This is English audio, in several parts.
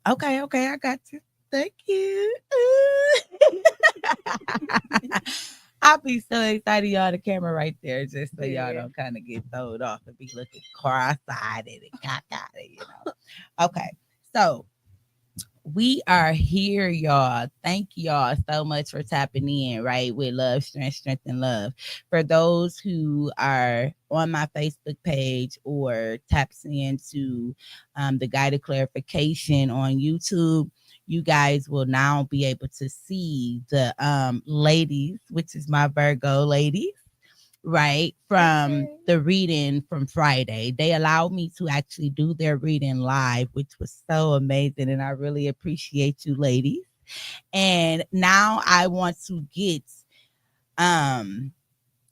Okay, okay, I got you. Thank you. I'll be so excited, y'all. The camera right there, just so y'all Yeah. don't kind of get thrown off and be looking cross-eyed and cockeyed. Okay, so we are here, y'all. Thank y'all so much for tapping in, right? With love, strength, and love. For those who are on my Facebook page or taps into the guided clarification on YouTube, you guys will now be able to see the ladies, which is my Virgo ladies, right, from Okay. the reading from Friday. They allowed me to actually do their reading live, which was so amazing. And I really appreciate you, ladies. And now I want to get um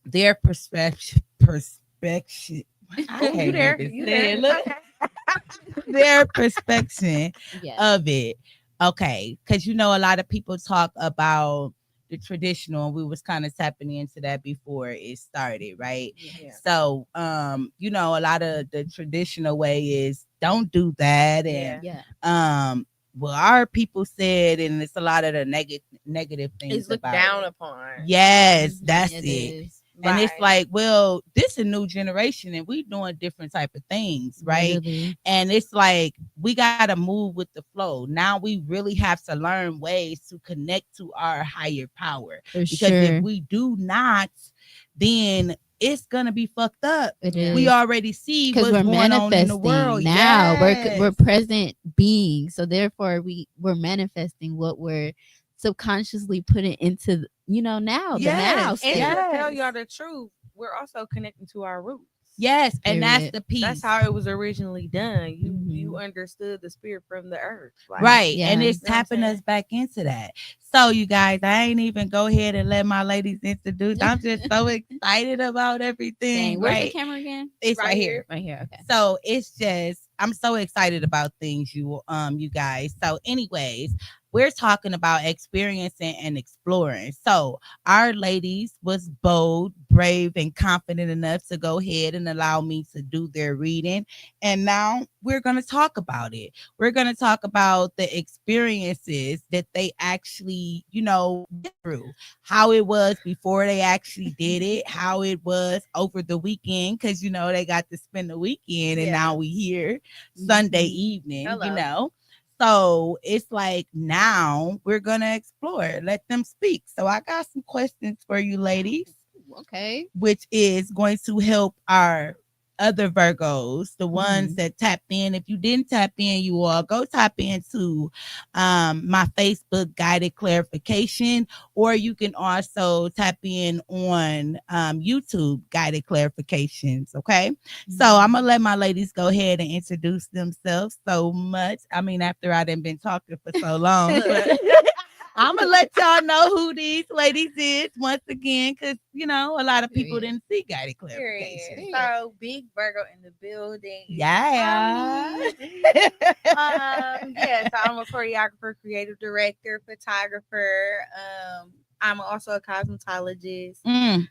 their perspective. I Oh, you can't there? even You say there? it. It's Look, okay. their perspective Yes. of it. Okay, because you know a lot of people talk about the traditional, and we was kind of tapping into that before it started, right? Yeah. So, you know, a lot of the traditional way is don't do that, and Yeah. Yeah. well, our people said, and it's a lot of the negative things It's looked about down it. upon. Yes, Mhm, that's it it. is. And it's Right. like, well, this a new generation and we doing different type of things, right? Literally. And it's like we gotta move with the flow. Now we really have to learn ways to connect to our higher power. For Because if sure. we do not, then it's gonna be fucked up. It Yeah. We is. already see Because what's we're going on in the manifesting world. now. We're Yes. present beings. So therefore we're manifesting what we're subconsciously putting into now, the now Yes. And state. to tell Yes. y'all the truth, we're also connecting to our roots. Yes. And that's Period. the That's piece. how it was originally done. You Hmm. understood the spirit from the earth. Like, Right. And Yeah. it's you know what I'm tapping us saying? back into that. So, you guys, I ain't even go ahead and let my ladies introduce. I'm just so excited about everything, Dang. Where's the right? camera again? It's Right right here. here. Right here. Okay. So it's just I'm so excited about things, you guys. So anyways, we're talking about experiencing and exploring. So our ladies was bold, brave, and confident enough to go ahead and allow me to do their reading. And now we're going to talk about it. We're going to talk about the experiences that they actually, went through, how it was before they actually did it, how it was over the weekend, because they got to spend the weekend and Yeah. now we here Sunday Mhm. evening. Hello. So it's like now we're gonna explore. Let them speak. So I got some questions for you ladies, Okay. which is going to help our other Virgos, the ones Mhm. that tapped in. If you didn't tap in, you all go tap into my Facebook guided clarification, or you can also tap in on YouTube guided clarifications. Okay. So I'm gonna Mhm. let my ladies go ahead and introduce themselves so much. I mean, after I done been talking for so long, Look. but I'm gonna let y'all know who these ladies is once again, because a lot of people Period. didn't see guided Period. clarification. Period. So big Virgo in the building is Yeah. Tommy. Yeah, so I'm a choreographer, creative director, photographer. I'm also a cosmetologist. Mm.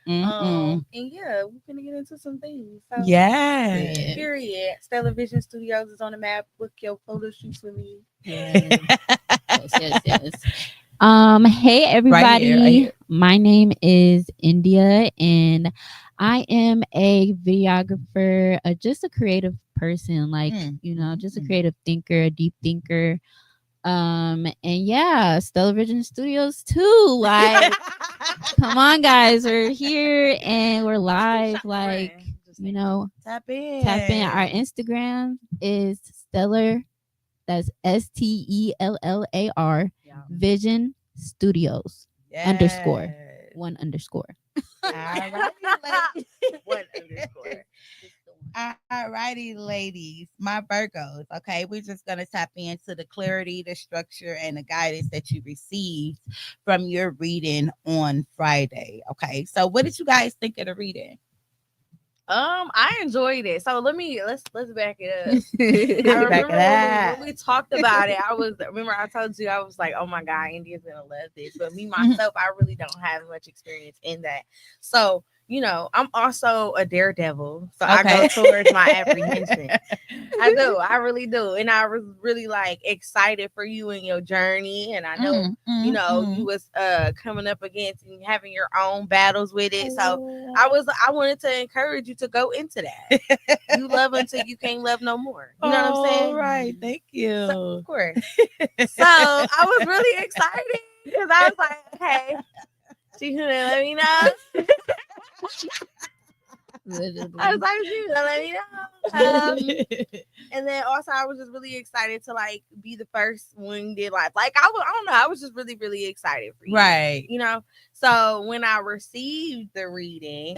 And yeah, we're gonna get into some things. So Yeah. Period. period. Stellar Vision Studios is on the map. Book your photo shoots with me. Yes. Yes. Yes. Yes. Hey Right here, right everybody. here. My name is India and I am a videographer, just a creative person, like, just a Mm. creative thinker, a deep thinker. And yeah, Stellar Vision Studios too. Like, come on guys, we're here and we're Just live. shot my Like, friend. Just you saying. know, Tap tap in. Our in. Instagram is Stellar, that's STELLAR Yeah. Vision Studios underscore Yes. one underscore. All righty, One ladies. underscore. Just the one. All righty, ladies, my Virgos. Okay, we're just gonna tap into the clarity, the structure, and the guidance that you received from your reading on Friday. Okay, so what did you guys think of the reading? I enjoyed it. So let's back it up. I Back it remember when we up. when we talked about it, I told you I was like, oh my God, India's gonna love this. But me myself, I really don't have much experience in that. So I'm also a daredevil, so I go Okay. towards my apprehension. I do, I really do, and I was really like excited for you and your journey, and I know you Mm. was coming up against and having your own battles with it. So Oh. I wanted to encourage you to go into that. You love until you can't love no more. You know what I'm All saying? right. Thank So you. of course. So I was really excited because I was like, okay, she gonna let me know. I was Literally. like, she gonna let me know. And then also I was just really excited to like be the first one did like I don't know, I was just really, really excited for you. Right. So when I received the reading,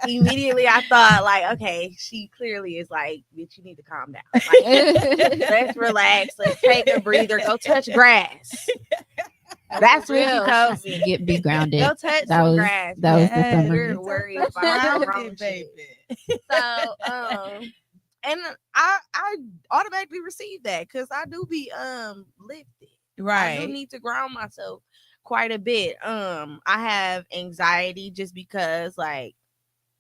immediately I thought like, okay, she clearly is like, bitch, you need to calm down. Like, let's relax, let's take a breather, go touch grass. That's For what she real. told me. Be grounded. Go touch That some was grass. that was the Yes. summary. You're worried It's about the wrong grounded, shit. baby. So and I automatically received that because I do be lifted. I do Right. need to ground myself quite a bit. I have anxiety just because like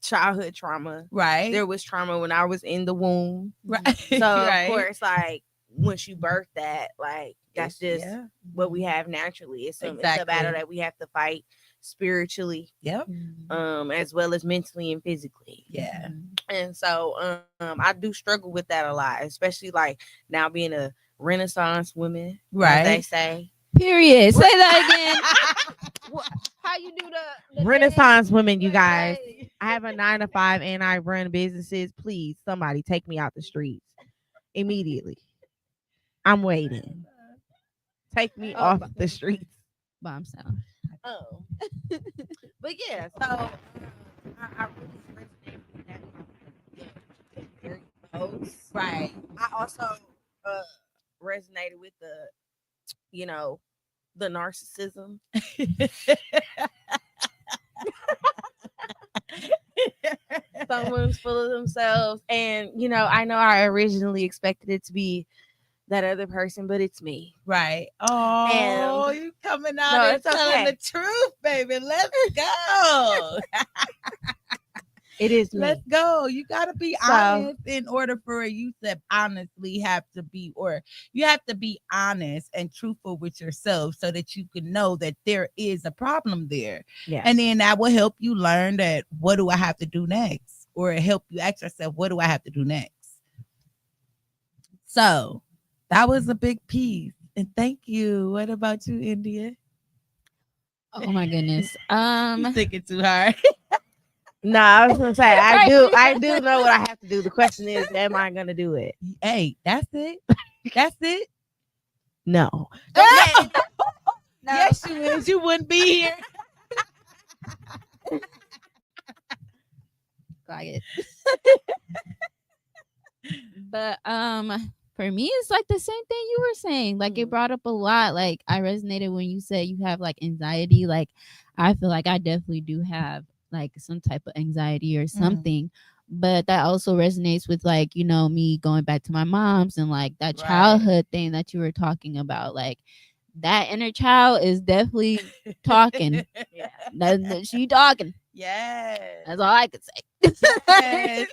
childhood trauma. Right. There was trauma when I was in the womb. Right. So of Right. course, like once you birth that, like that's just Yeah. what we have naturally. It's a battle Exactly. that we have to fight spiritually, Yep. as well as mentally and physically. Yeah. And so I do struggle with that a lot, especially like now being a Renaissance woman, as they Right. say. Period. Say that again. How you do the Renaissance women, you Wait, guys. wait. I have a 9 to 5 and I run businesses. Please, somebody take me out the streets immediately. I'm waiting. Take me Oh, off the streets. bomb sound. Oh, but yeah. So I really resonate with that very most. Right. I also uh, resonated with you know, the narcissism. Someone's full of themselves, and I know I originally expected it to be that other person, but it's me. Right. Oh, And you coming out no, and it's telling the okay. truth, baby. Let's go. It is Let's me. go. You got to be So honest in order for you to honestly have to be, or you have to be honest and truthful with yourself so that you can know that there is a problem there. yeah, And then that will help you learn that what do I have to do next? Or help you ask yourself, what do I have to do next? So that was a big piece. And thank you. What about you, India? Oh my goodness. You thinking too hard. no, I was gonna say I do know what I have to do. The question is, am I gonna do it? Hey, that's it. That's it. No. Okay. No. Yes, you is. You wouldn't be here. Quiet. But for me it's like the same thing you were saying. Like it brought up a lot. Like I resonated when you said you have like anxiety. Like I feel like I definitely do have like some type of anxiety or something. But that also resonates with like, me going back to my mom's and like that Right. childhood thing that you were talking about. Like that inner child is definitely talking. Yeah. She talking. Yes. That's all I could say. Yes.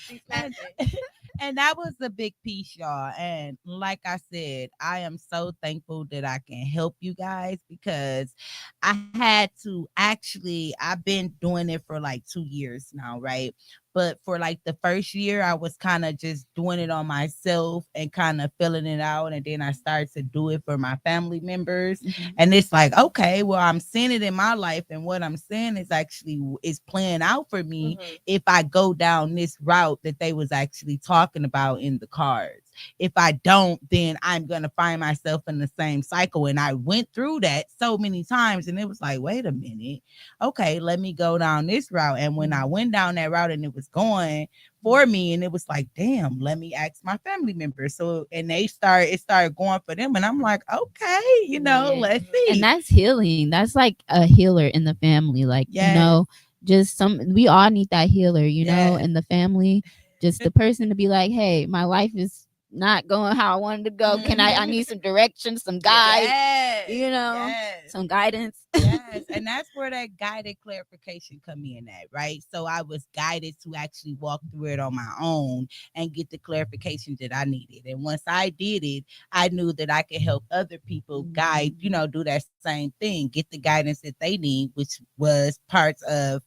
She's and, snapping. and that was a big piece, y'all. And like I said, I am so thankful that I can help you guys because I had to I've been doing it for like 2 years now, right? But for like the first year, I was kind of just doing it on myself and kind of filling it out. And then I started to do it for my family members. And it's like, okay, well, I'm seeing it in my life. And what I'm saying is actually is playing out for me if I go down this route that they was actually talking about in the cards. If I don't, then I'm going to find myself in the same cycle. And I went through that so many times and it was like, wait a minute. Okay, let me go down this route. And when I went down that route and it was going for me and it was like, damn, let me ask my family members. So, and it started going for them. And I'm like, okay, Yeah. let's see. And that's healing. That's like a healer in the family. Like, Yes. just we all need that healer, Yes. in the family. Just the person to be like, hey, my life is not going how I wanted to go. Can I need some direction, some guide, Yes, yes. some guidance. Yes, and that's where that guided clarification come in at, right? So I was guided to actually walk through it on my own and get the clarification that I needed. And once I did it, I knew that I could help other people guide, do that same thing, get the guidance that they need, which was parts of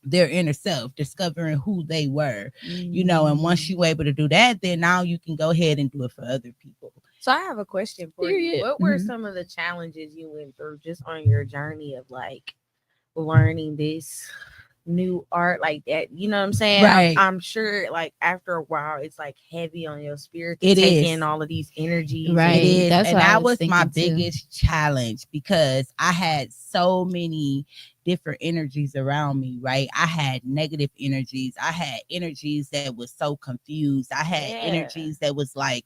their inner self, discovering who they were, and once you were able to do that, then now you can go ahead and do it for other people. So I have a question for you. What were some of the challenges you went through just on your journey of like learning this new art like that? You know what I'm saying? Right. I'm sure like after a while it's like heavy on your spirit to It take is. in all of these energies. Right. It is. That's And what I that was was my thinking too. biggest challenge because I had so many different energies around me, right? I had negative energies. I had energies that was so confused. I had energies that was like,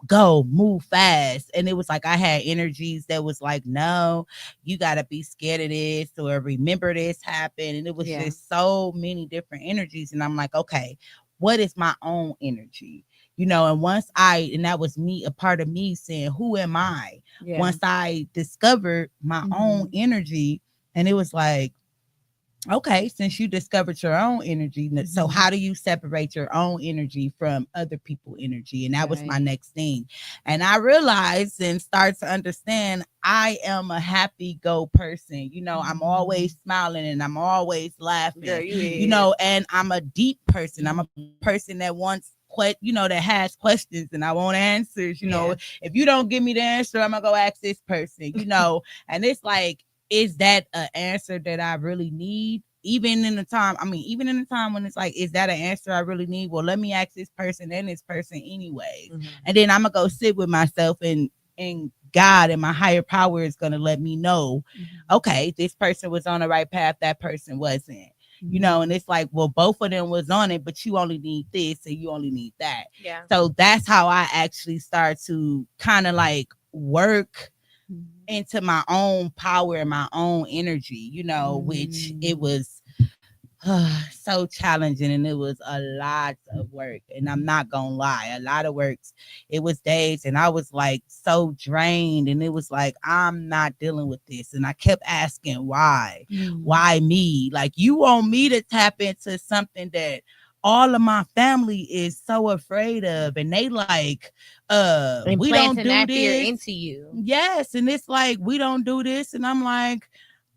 go move fast, and it was like I had energies that was like, no, you got to be scared of this, or remember this happened, and it was just so many different energies. And I'm like, okay, what is my own energy? And and that was me, a part of me saying, who am I? Once I discovered my own energy, and it was like, okay, since you discovered your own energy, so how do you separate your own energy from other people's energy? And that was my next thing. And I realized and start to understand I am a happy go person. I'm always smiling and I'm always laughing. And I'm a deep person. I'm a person that wants that has questions and I want answers. If you don't give me the answer, I'm gonna go ask this person, and it's like, is that an answer that I really need? Even in the time when it's like, is that an answer I really need? Well, let me ask this person and this person anyways. And then I'm gonna go sit with myself, and God and my higher power is gonna let me know, okay, this person was on the right path, that person wasn't. And it's like, well, both of them was on it, but you only need this and you only need that. Yeah. So that's how I actually start to kind of like work into my own power and my own energy, which it was so challenging, and it was a lot of work. And I'm not gonna lie, a lot of works. It was days and I was like so drained, and it was like, I'm not dealing with this. And I kept asking why me? Like, you want me to tap into something that all of my family is so afraid of, and they like, we don't do that this fear into you. Yes, and it's like, we don't do this, and I'm like,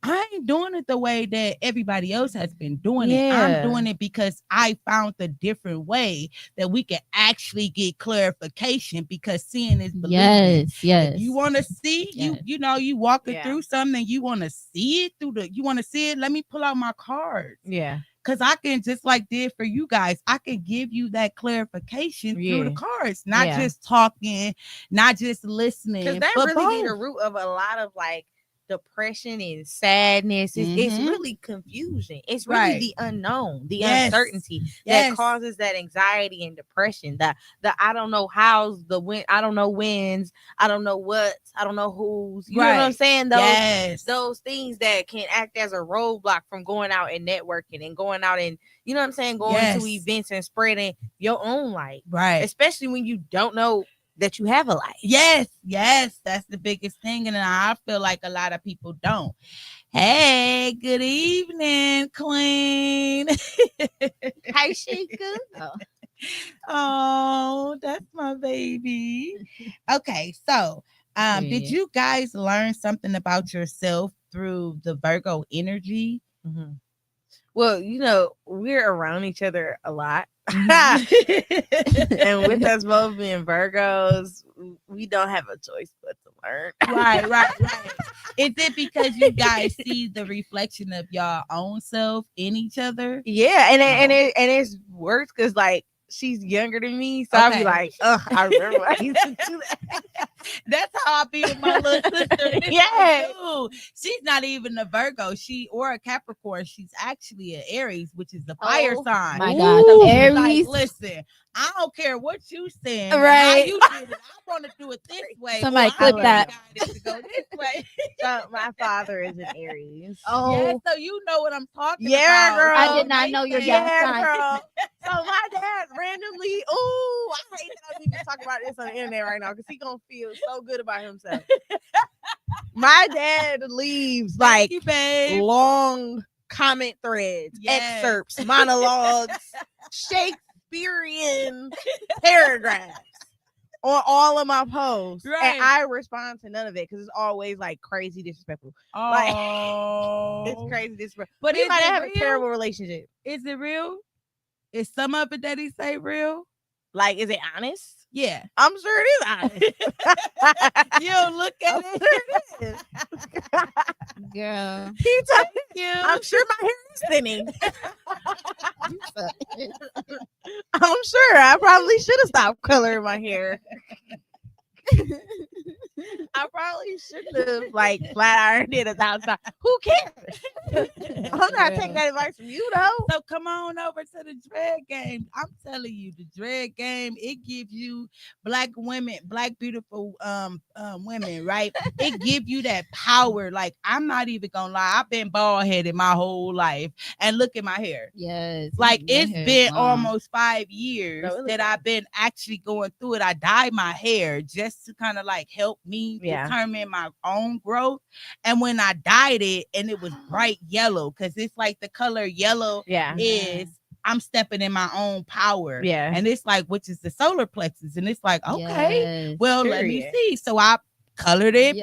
I ain't doing it the way that everybody else has been doing it. I'm doing it because I found a different way that we can actually get clarification, because seeing is believing. Yes. If you want to see, you walking through something, you want to see it you want to see it. Let me pull out my cards. Yeah. Because I can, just like did for you guys, I can give you that clarification through the cards, not just talking, not just listening. Because that really be the root of a lot of like depression and sadness. It's really confusion. It's really the unknown, the uncertainty that causes that anxiety and depression. The I don't know how's, the when, I don't know when's, I don't know what's, I don't know who's. You know what I'm saying? Those things that can act as a roadblock from going out and networking and going out and, you know what I'm saying, going to events and spreading your own light. Right. Especially when you don't know that you have a life. Yes, that's the biggest thing. And I feel like a lot of people don't. Hey, good evening, Queen. Hi, Sheikah. Oh, that's my baby. Okay, so did you guys learn something about yourself through the Virgo energy? Well, we're around each other a lot. And with us both being Virgos, we don't have a choice but to learn. Right. Is it because you guys see the reflection of your own self in each other? Yeah, and it's worse because like she's younger than me, so I'll be like, I remember I used to do that. That's how I be with my little sister. She's not even a Virgo, or a Capricorn. She's actually an Aries, which is the fire sign. My God, so Aries. Like, listen, I don't care what you saying. Right. How you did it. I want to do it this way. Somebody clip that. To go this way. So my father is an Aries. Yeah, so you know what I'm talking about. Yeah, girl. I did not know your dad sign. Girl. So my dad randomly, I hate that I'm even talking about this on the internet right now because he gonna feel so good about himself. My dad leaves like long comment threads, excerpts, monologues, Shakespearean paragraphs on all of my posts, and I respond to none of it because it's always like crazy disrespectful. Like it's crazy disrespectful. But he might have a terrible relationship. Is it real? Is some of it that he say real? Like, is it honest? Yeah, I'm sure it is honest. You don't look at I'm sure it is. Girl. I'm sure my hair is thinning. I'm sure I probably should have stopped coloring my hair. I probably shouldn't have like flat ironed it 1,000 times. Who cares? I'm not taking that advice from you though. So come on over to the dread game. I'm telling you, the dread game, it gives you black women, black beautiful women, right? It give you that power. Like, I'm not even gonna lie, I've been bald headed my whole life, and look at my hair. Yes, like it's been almost 5 years that I've been actually going through it. I dyed my hair just to kind of like help me determine my own growth. And when I dyed it, and it was bright yellow, because it's like the color yellow is I'm stepping in my own power. Yeah. And it's like, which is the solar plexus. And it's like, okay, well, let me see. So I colored it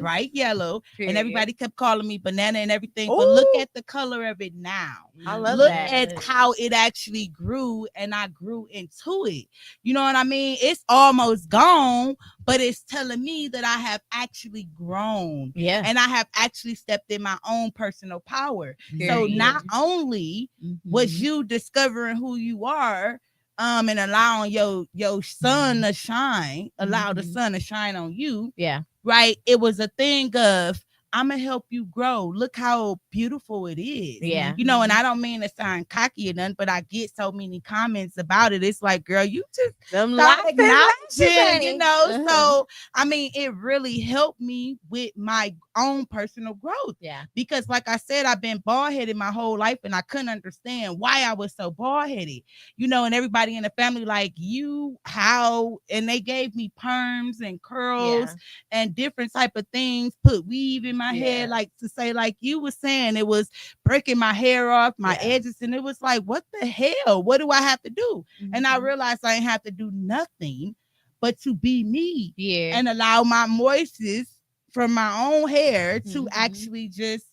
bright yellow. And everybody kept calling me banana and everything. But look at the color of it now. I love look that. at how it actually grew, and I grew into it. You know what I mean? It's almost gone, but it's telling me that I have actually grown. Yeah. And I have actually stepped in my own personal power. So not only was you discovering who you are, and allowing your sun to shine, allow the sun to shine on you. Yeah. Right. It was a thing of, I'm gonna help you grow. Look how beautiful it is. Yeah. You know, and I don't mean to sound cocky or nothing, but I get so many comments about it. It's like, girl, you just stop acknowledging, you know. So I mean, it really helped me with my own personal growth. Yeah. Because like I said, I've been bald-headed my whole life, and I couldn't understand why I was so bald-headed. You know, and everybody in the family, like, you, how, and they gave me perms and curls and different type of things, put weave in my head, like to say, like you were saying, it was breaking my hair off, my edges, and it was like, what the hell? What do I have to do? And I realized I didn't have to do nothing but to be me and allow my moistness from my own hair to actually just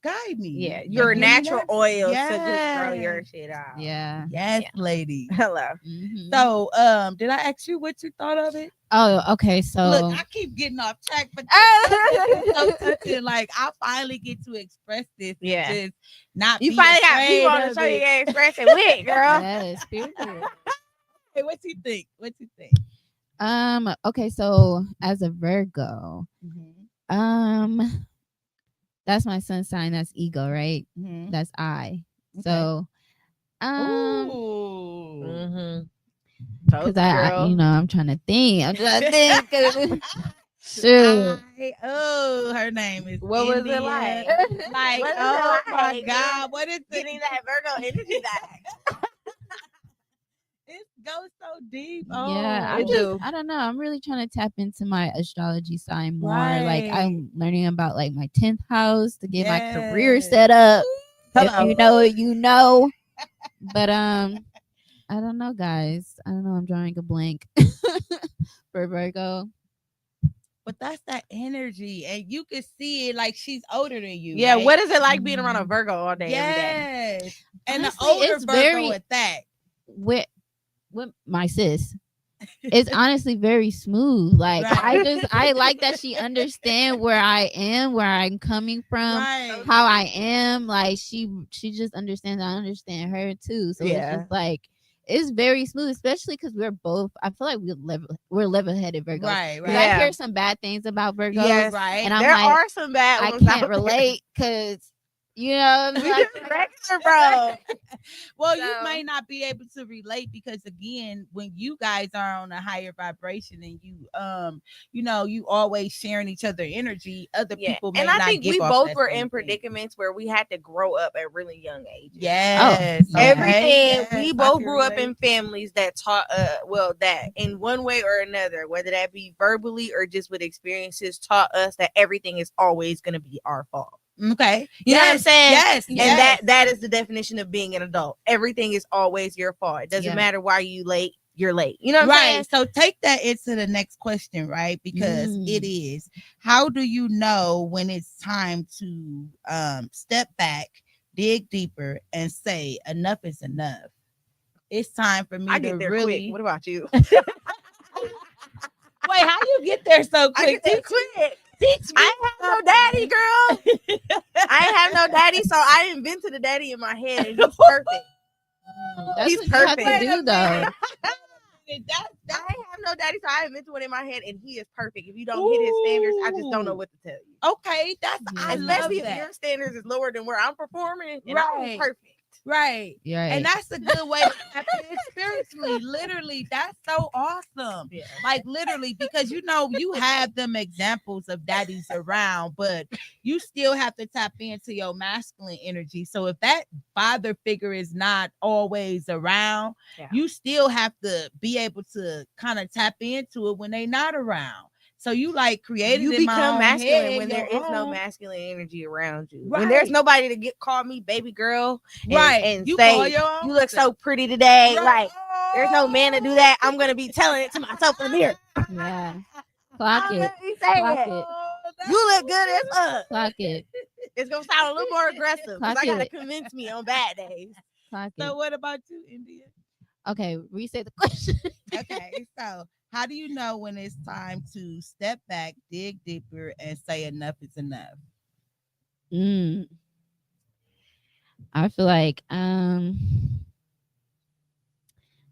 guide me. Yeah, your natural oils to just grow your shit out. Yeah. Yes, lady. Hello. So, did I ask you what you thought of it? Oh, okay. So look, I keep getting off track, but so like I finally get to express this. Yeah. Just not you finally got people to show you can express it with, girl. Yes, period. Hey, what you think? What you think? Okay, so as a Virgo, that's my sun sign. That's ego, right? That's I. Okay. So, because I, you know, I'm trying to think. I'm trying to think. Shoot. Her name is. What India. was it like? Like, oh my God, what is it? Getting that Virgo energy back. It goes so deep. Yeah, I don't know. I'm really trying to tap into my astrology sign more. Like, I'm learning about like my 10th house to get my career set up. If you know it, you know. But I don't know, guys. I don't know. I'm drawing a blank for Virgo. But that's that energy, and you can see it. Like, she's older than you. Yeah. Right? What is it like being around a Virgo all day? Yes. Every day? And honestly, the older Virgo at that. With my sis, it's honestly very smooth. Like, I like that she understand where I am, where I'm coming from, how I am. Like, she just understands. I understand her too. So it's just like, it's very smooth, especially because we're both. I feel like we're level-headed Virgos. Right. I hear some bad things about Virgos. Yes, and I'm there like, are some bad I ones. can't relate because You know, like Regular, bro. Well, So- you may not be able to relate because again, when you guys are on a higher vibration and you always sharing each other energy, other people may and I not think give we off both that were same in thing. predicaments where we had to grow up at really young ages. Yes. Oh, yeah. Everything Yes, we I both can grew up relate. in families that taught that in one way or another, whether that be verbally or just with experiences, taught us that everything is always going to be our fault. Okay. You know what I'm saying? Yes. And Yes. that is the definition of being an adult. Everything is always your fault. It doesn't matter why you late, you're late. You know what I'm saying? Right. So take that into the next question, right? Because it Mm. is, how do you know when it's time to step back, dig deeper, and say enough is enough? It's time for me I to get there really. quick. What about you? Wait, how you get there so I quick? get there Teach quick. Teach me. I ain't have no daddy, girl. I ain't have no daddy, so I invented a daddy in my head, and he's perfect. That's He's what you have perfect. to do, though. I ain't have no daddy, so I invented one in my head, and he is perfect. If you don't hit his standards, I just don't know what to tell you. Okay, I love Especially that. if your standards is lower than where I'm performing, and Right. I'm perfect. Right. Right. And that's a good way to tap in spiritually. Literally, that's so awesome. Yeah. Like literally, because you have them examples of daddies around, but you still have to tap into your masculine energy. So if that father figure is not always around, you still have to be able to kind of tap into it when they're not around. So you like created You in my become own masculine head, when there your is no own. masculine energy around you. Right. When there's nobody to call me baby girl, and you say call your own you look self. so pretty today. Right. Like there's no man to do that. I'm gonna be telling it to myself in the mirror. Yeah. Clock I'm it. gonna be saying Clock it. it. You look good as fuck. Clock it. It's gonna sound a little more aggressive because Clock I gotta it. convince me on bad days. Clock So it. what about you, India? Okay, restate the question. Okay, so how do you know when it's time to step back, dig deeper, and say enough is enough? I feel like when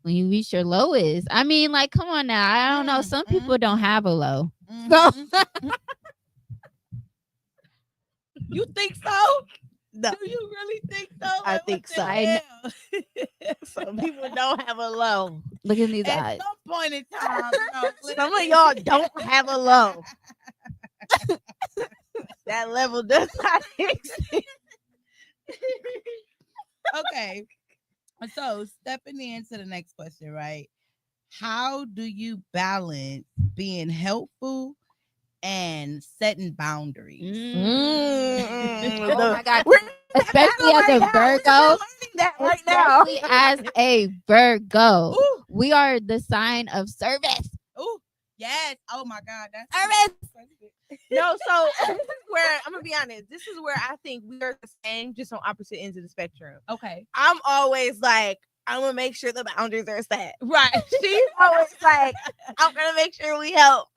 you reach your lowest. I mean, like, come on now. I don't know. Some people don't have a low. So you think so? No. Do you really think so? I Like, think what the so. hell? Some people don't have a low. look in these At eyes. some point in time, Some of y'all don't have a low. That level does not exist. Okay. So stepping into the next question, right? How do you balance being helpful and setting boundaries? Oh my God. We're Especially as a Virgo. that right now. Especially as a Virgo. Ooh. We are the sign of service. Oh, yes. Oh my God. That's Service. No, so this is where I'm gonna be honest. This is where I think we are the same, just on opposite ends of the spectrum. Okay. I'm always like, I'm gonna make sure the boundaries are set. Right. She's always like, I'm gonna make sure we help.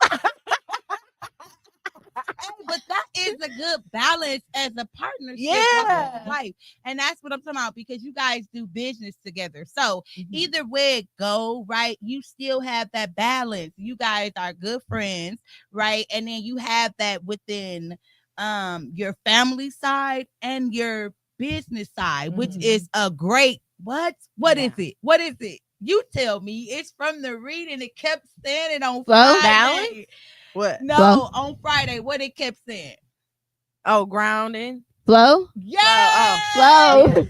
But that is a good balance as a partnership. Yeah. Life. And that's what I'm talking about because you guys do business together. So either way it go, right, you still have that balance. You guys are good friends, right? And then you have that within your family side and your business side, which is a great what is it? What is it? You tell me. It's from the reading. It kept saying it on Friday. Balance? What? No, Flow? on Friday, what it kept saying. Oh, grounding. Flow? Yeah. Flow. The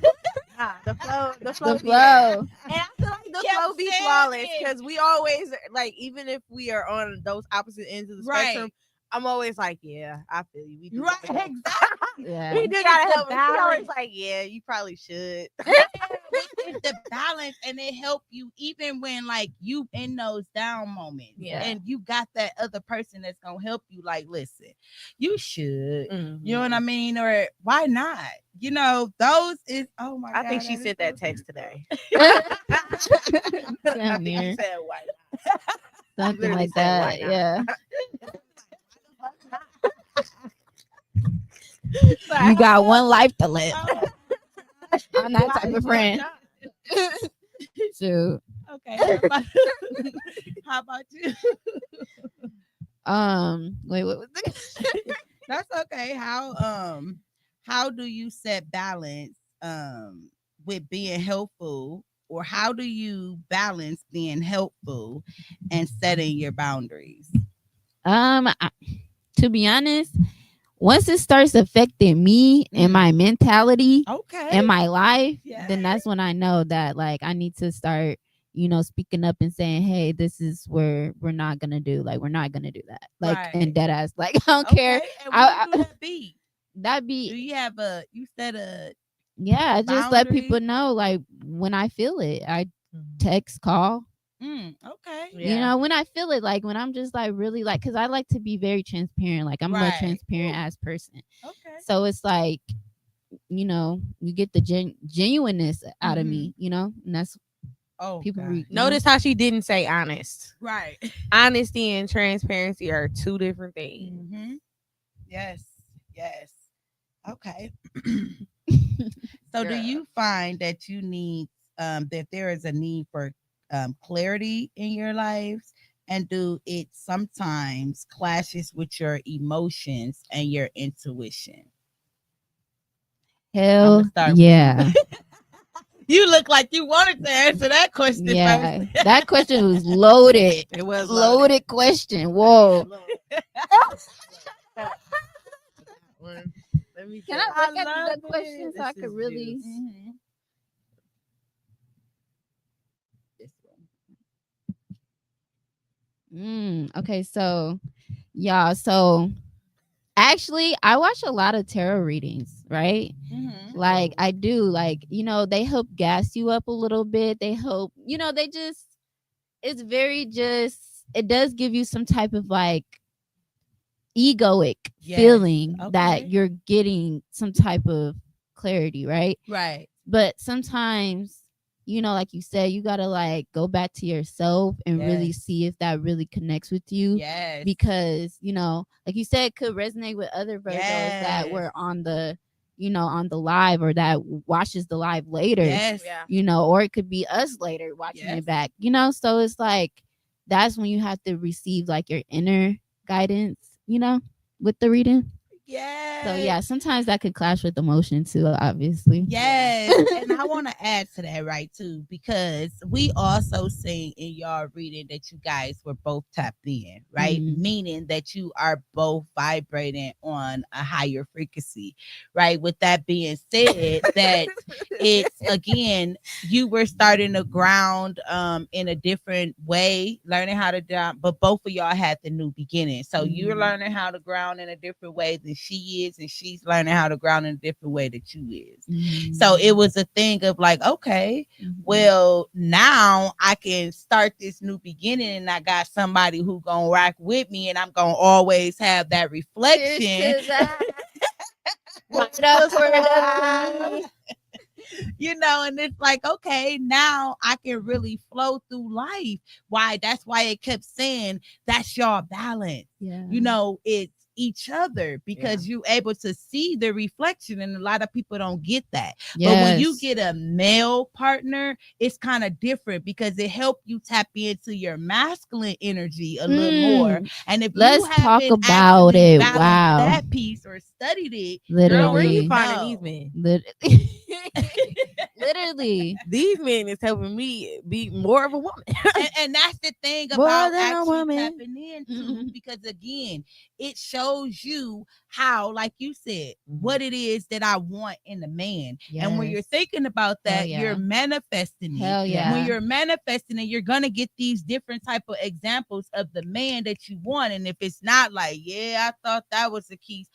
flow. The The flow. flow. And I feel like the Kept flow be saying flawless it. because we always like, even if we are on those opposite ends of the spectrum, I'm always like, yeah, I feel you. We do Right, gotta help. exactly. Yeah. We do It's gotta the help. She's always balance. like, yeah, you probably should. It's the balance, and it help you even when like you in those down moments, and you got that other person that's gonna help you. Like, listen, you should, you know what I mean, or why not? You know, those is oh my God. I think she that sent is that so text today. Down I think she there. said, why not? Something literally like said, "Why that. not?" Yeah. You got one life to live. I'm that type of friend. Shoot. Okay. How about you? Wait, what was it? That's okay. How how do you set balance with being helpful, or how do you balance being helpful and setting your boundaries? I, to be honest, once it starts affecting me and my mentality Okay. and my life, Yeah. then that's when I know that like I need to start, speaking up and saying, hey, this is where we're not gonna do. Like we're not gonna do that. Like and Right. dead ass. Like I don't care. Okay. And what do that be? That Do be you have a you set a yeah. I just let boundary? people know like when I feel it. I text, call. Okay. When I feel it, like when I'm just like really like, because I like to be very transparent. Like I'm a Right. transparent ass person. Okay. So it's like, you get the genuineness out of me, and that's people God. Notice how she didn't say honest. Right. Honesty and transparency are two different things. Yes. Yes. Okay. So do you find that you need that there is a need for clarity in your lives, and do it sometimes clashes with your emotions and your intuition? Hell yeah. You look like you wanted to answer that question Yeah, first. that question was loaded. It was loaded question. Whoa. Let me Can I look at the question so I could really? Okay, so y'all, so actually I watch a lot of tarot readings, right? Like I do, like, they help gas you up a little bit. They help, they just, it's very just, it does give you some type of like egoic feeling that you're getting some type of clarity, right? Right. But sometimes, like you said, you gotta like go back to yourself and really see if that really connects with you. Yes. Because, like you said, it could resonate with other Virgos that were on the on the live, or that watches the live later. Yes. Or it could be us later watching it back. So it's like that's when you have to receive like your inner guidance, with the reading. Yes. So yeah, sometimes that could clash with emotion too, obviously. Yes. And I want to add to that, right, too, because we also seen in y'all reading that you guys were both tapped in, right? Meaning that you are both vibrating on a higher frequency, right? With that being said, that it's again, you were starting to ground in a different way, learning how to down, but both of y'all had the new beginning. So you're learning how to ground in a different way than she is, and she's learning how to ground in a different way that you is. So it was a thing of like, okay, well, now I can start this new beginning, and I got somebody who gonna rock with me, and I'm gonna always have that reflection. And it's like, okay, now I can really flow through life. Why? That's why it kept saying that's your balance. Yeah. It's each other, because you're able to see the reflection, and a lot of people don't get that. But when you get a male partner, it's kind of different, because it helps you tap into your masculine energy a little more. And if let's you talk haven't about actually it, balanced that piece or studied it, literally, girl, where you finding these men? Literally, these men is helping me be more of a woman. and that's the thing about actually tapping into, because again, it shows you how, like you said, what it is that I want in a man. And when you're thinking about that, you're manifesting it. Hell yeah. When you're manifesting it, you're gonna get these different type of examples of the man that you want. And if it's not like, I thought that was the key,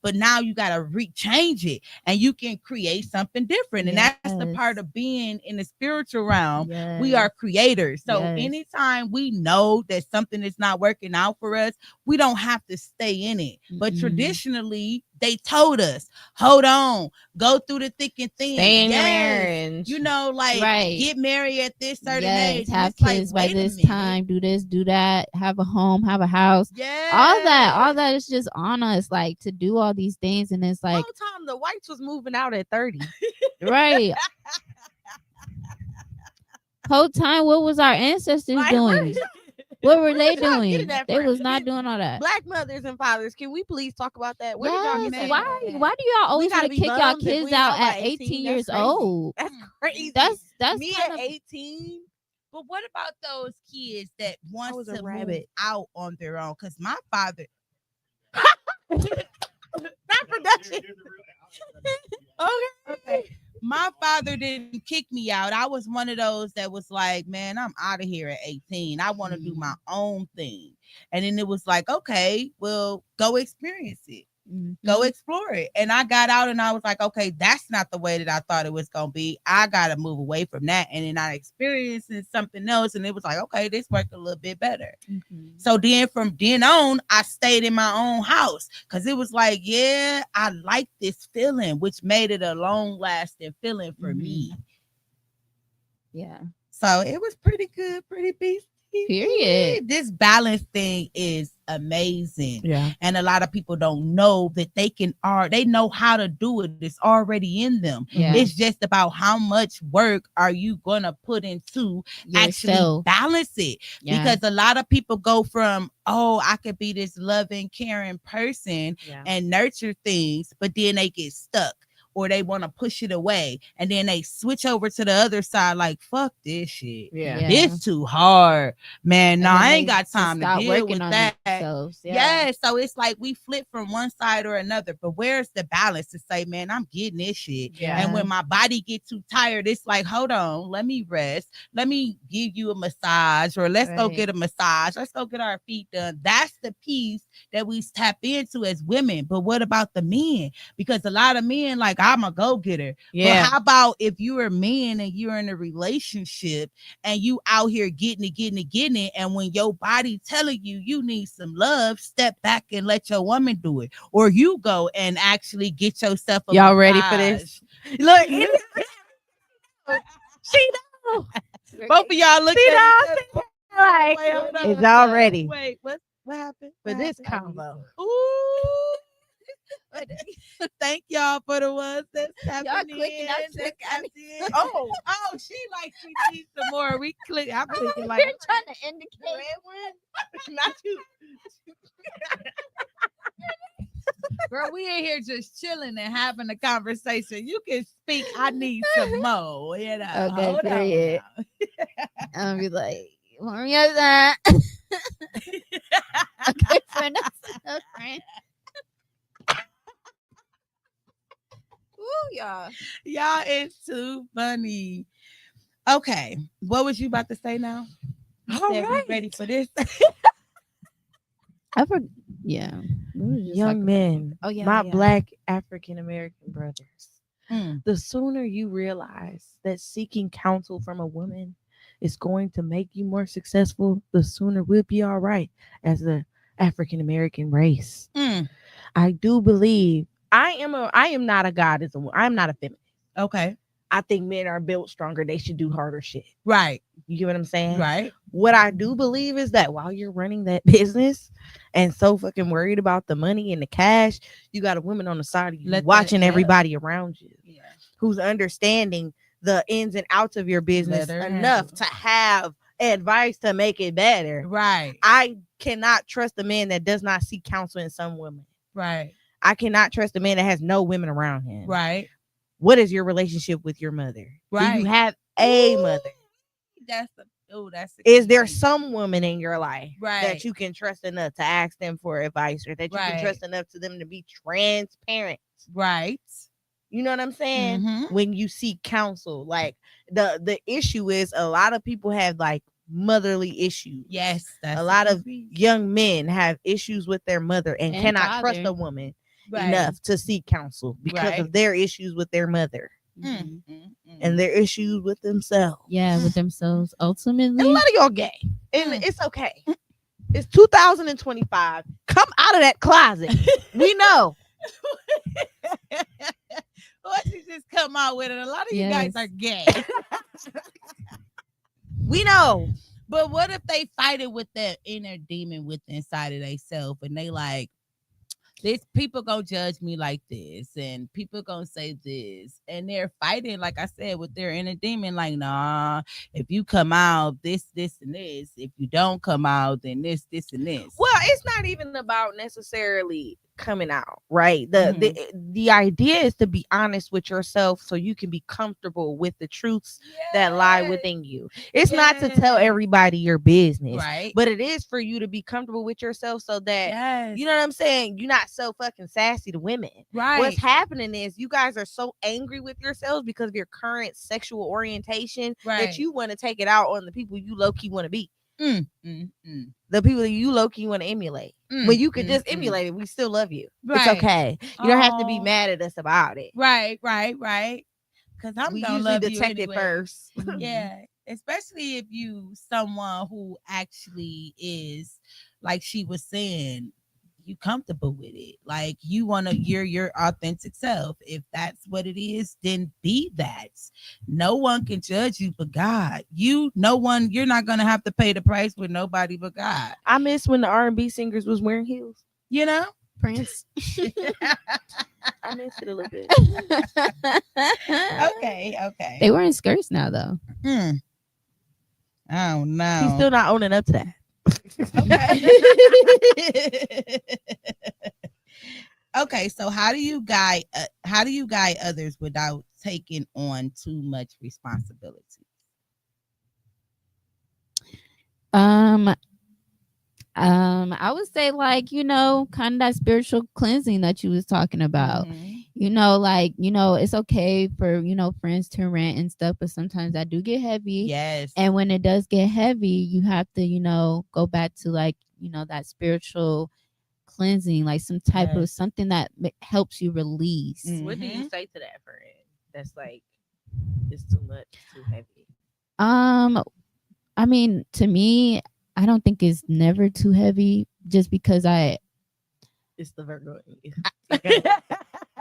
but now you gotta change it, and you can create something different. And that's the part of being in the spiritual realm. We are creators. So anytime we know that something is not working out for us, we don't have to stay in it. But traditionally, they told us, hold on, go through the thick and thin. Stay in your marriage. Get married at this certain age. Have kids by this time, do this, do that, have a home, have a house. All that is just on us, like, to do all these things. And it's like, whole time the whites was moving out at 30. Right. Whole time, what was our ancestors doing? What were they Where did y'all get doing? that They from? was not doing all that. Black mothers and fathers, can we please talk about that? Where did y'all Yes. get that Why? from? Why do y'all always gotta want to be kick y'all bums if kids we ain't out out at by 18 That's years crazy. old? That's crazy. That's Me kind at of 18. But what about those kids that I wants was a to move rabbit. out on their own? Because my father, Not production. okay, my father didn't kick me out. I was one of those that was like, man, I'm out of here at 18. I want to do my own thing. And then it was like, okay, well, go experience it. Go explore it. And I got out and I was like, okay, that's not the way that I thought it was going to be. I got to move away from that. And then I experienced something else. And it was like, okay, this worked a little bit better. So then from then on, I stayed in my own house because it was like, yeah, I like this feeling, which made it a long lasting feeling for me. Yeah. So it was pretty good, pretty beastly. Period. This balance thing is amazing. Yeah. And a lot of people don't know that they know how to do it. It's already in them. Yeah. It's just about how much work are you gonna put into actually Yourself. balance it. Yeah. Because a lot of people go from, oh, I could be this loving, caring person and nurture things, but then they get stuck. Or they want to push it away, and then they switch over to the other side like, fuck this shit. Yeah. It's too hard, man. No, I ain't got time to stop deal working with on that. themselves. Yeah, so it's like we flip from one side or another, but where's the balance to say, man, I'm getting this shit. Yeah. And when my body gets too tired, it's like, hold on, let me rest. Let me give you a massage, or let's go get a massage. Let's go get our feet done. That's the piece that we tap into as women. But what about the men? Because a lot of men, like, I'm a go-getter. Yeah. But how about if you're a man and you're in a relationship and you out here getting it, and when your body telling you need some love, step back and let your woman do it. Or you go and actually get yourself a Y'all massage. ready for this? Look, she know. Both of y'all look See at that? each other. Like, Wait, hold on. is y'all ready Wait, what happened? for What this happened? combo? Ooh. Thank y'all for the ones that's tapping Y'all in. clicking, I'm that's clicking. tapped in. Oh, She like she needs some more. We click. I'm clicking like You're trying to indicate. not you. girl, we in here just chilling and having a conversation. You can speak. I need some more. You know. Okay, Hold period. on now. I'll be like, warm your that. Okay, friend. That's friend. Ooh, y'all. Y'all is too funny. Okay, what was you about to say now? All We right. ready for this? I forgot. Yeah. We were just Young talking- men, Oh, yeah, my yeah. Black African American brothers. Mm. The sooner you realize that seeking counsel from a woman is going to make you more successful, the sooner we'll be all right as the African American race. Mm. I do believe I am not a goddess. I'm not a feminist. Okay. I think men are built stronger. They should do harder shit. Right. You get what I'm saying? Right. What I do believe is that while you're running that business and so fucking worried about the money and the cash, you got a woman on the side of you watching everybody around you, who's understanding the ins and outs of your business enough to have advice to make it better. Right. I cannot trust a man that does not seek counsel in some women. Right. I cannot trust a man that has no women around him. Right. What is your relationship with your mother? Right. Do you have a mother? Is there some woman in your life that you can trust enough to ask them for advice, or that you can trust enough to them to be transparent? Right. You know what I'm saying? Mhm. When you seek counsel, like the issue is a lot of people have like motherly issues. Yes. A lot of young men have issues with their mother and cannot trust a woman enough to seek counsel because of their issues with their mother. And their issues with themselves. Yeah, with themselves. Ultimately, And a lot of y'all gay. And it's okay. It's 2025. Come out of that closet. We know. What you just come out with it? A lot of you guys are gay. We know. But what if they fight it with that inner demon with inside of themselves and they like, this people gonna judge me like this, and people gonna say this, and they're fighting, like I said, with their inner demon. Like, nah, if you come out, this, and this. If you don't come out, then this, and this. Well, it's not even about necessarily coming out, right? The idea is to be honest with yourself so you can be comfortable with the truths that lie within you. It's not to tell everybody your business, right? But it is for you to be comfortable with yourself so that you know what I'm saying, you're not so fucking sassy to women. Right. What's happening is you guys are so angry with yourselves because of your current sexual orientation that you want to take it out on the people you low-key want to be. The people that you low-key want to emulate. When you could just emulate it, we still love you. It's okay. You don't have to be mad at us about it. Right. Because we gonna usually love detect you it first. Yeah. Especially if you someone who actually is, like she was saying, you comfortable with it. Like you wanna you're your authentic self. If that's what it is, then be that. No one can judge you but God. You're not gonna have to pay the price with nobody but God. I miss when the R&B singers was wearing heels. You know? Prince. I miss it a little bit. Okay. They wearing skirts now though. Oh no. He's still not owning up to that. Okay, so how do you guide others without taking on too much responsibility? I would say like, kind of that spiritual cleansing that you was talking about. It's okay for, friends to rant and stuff, but sometimes that do get heavy. Yes. And when it does get heavy, you have to, go back to like, that spiritual cleansing, like some type of something that helps you release. What do you say to that friend that's like, it's too much, it's too heavy? I mean, to me, I don't think it's never too heavy, just because it's the Virgo.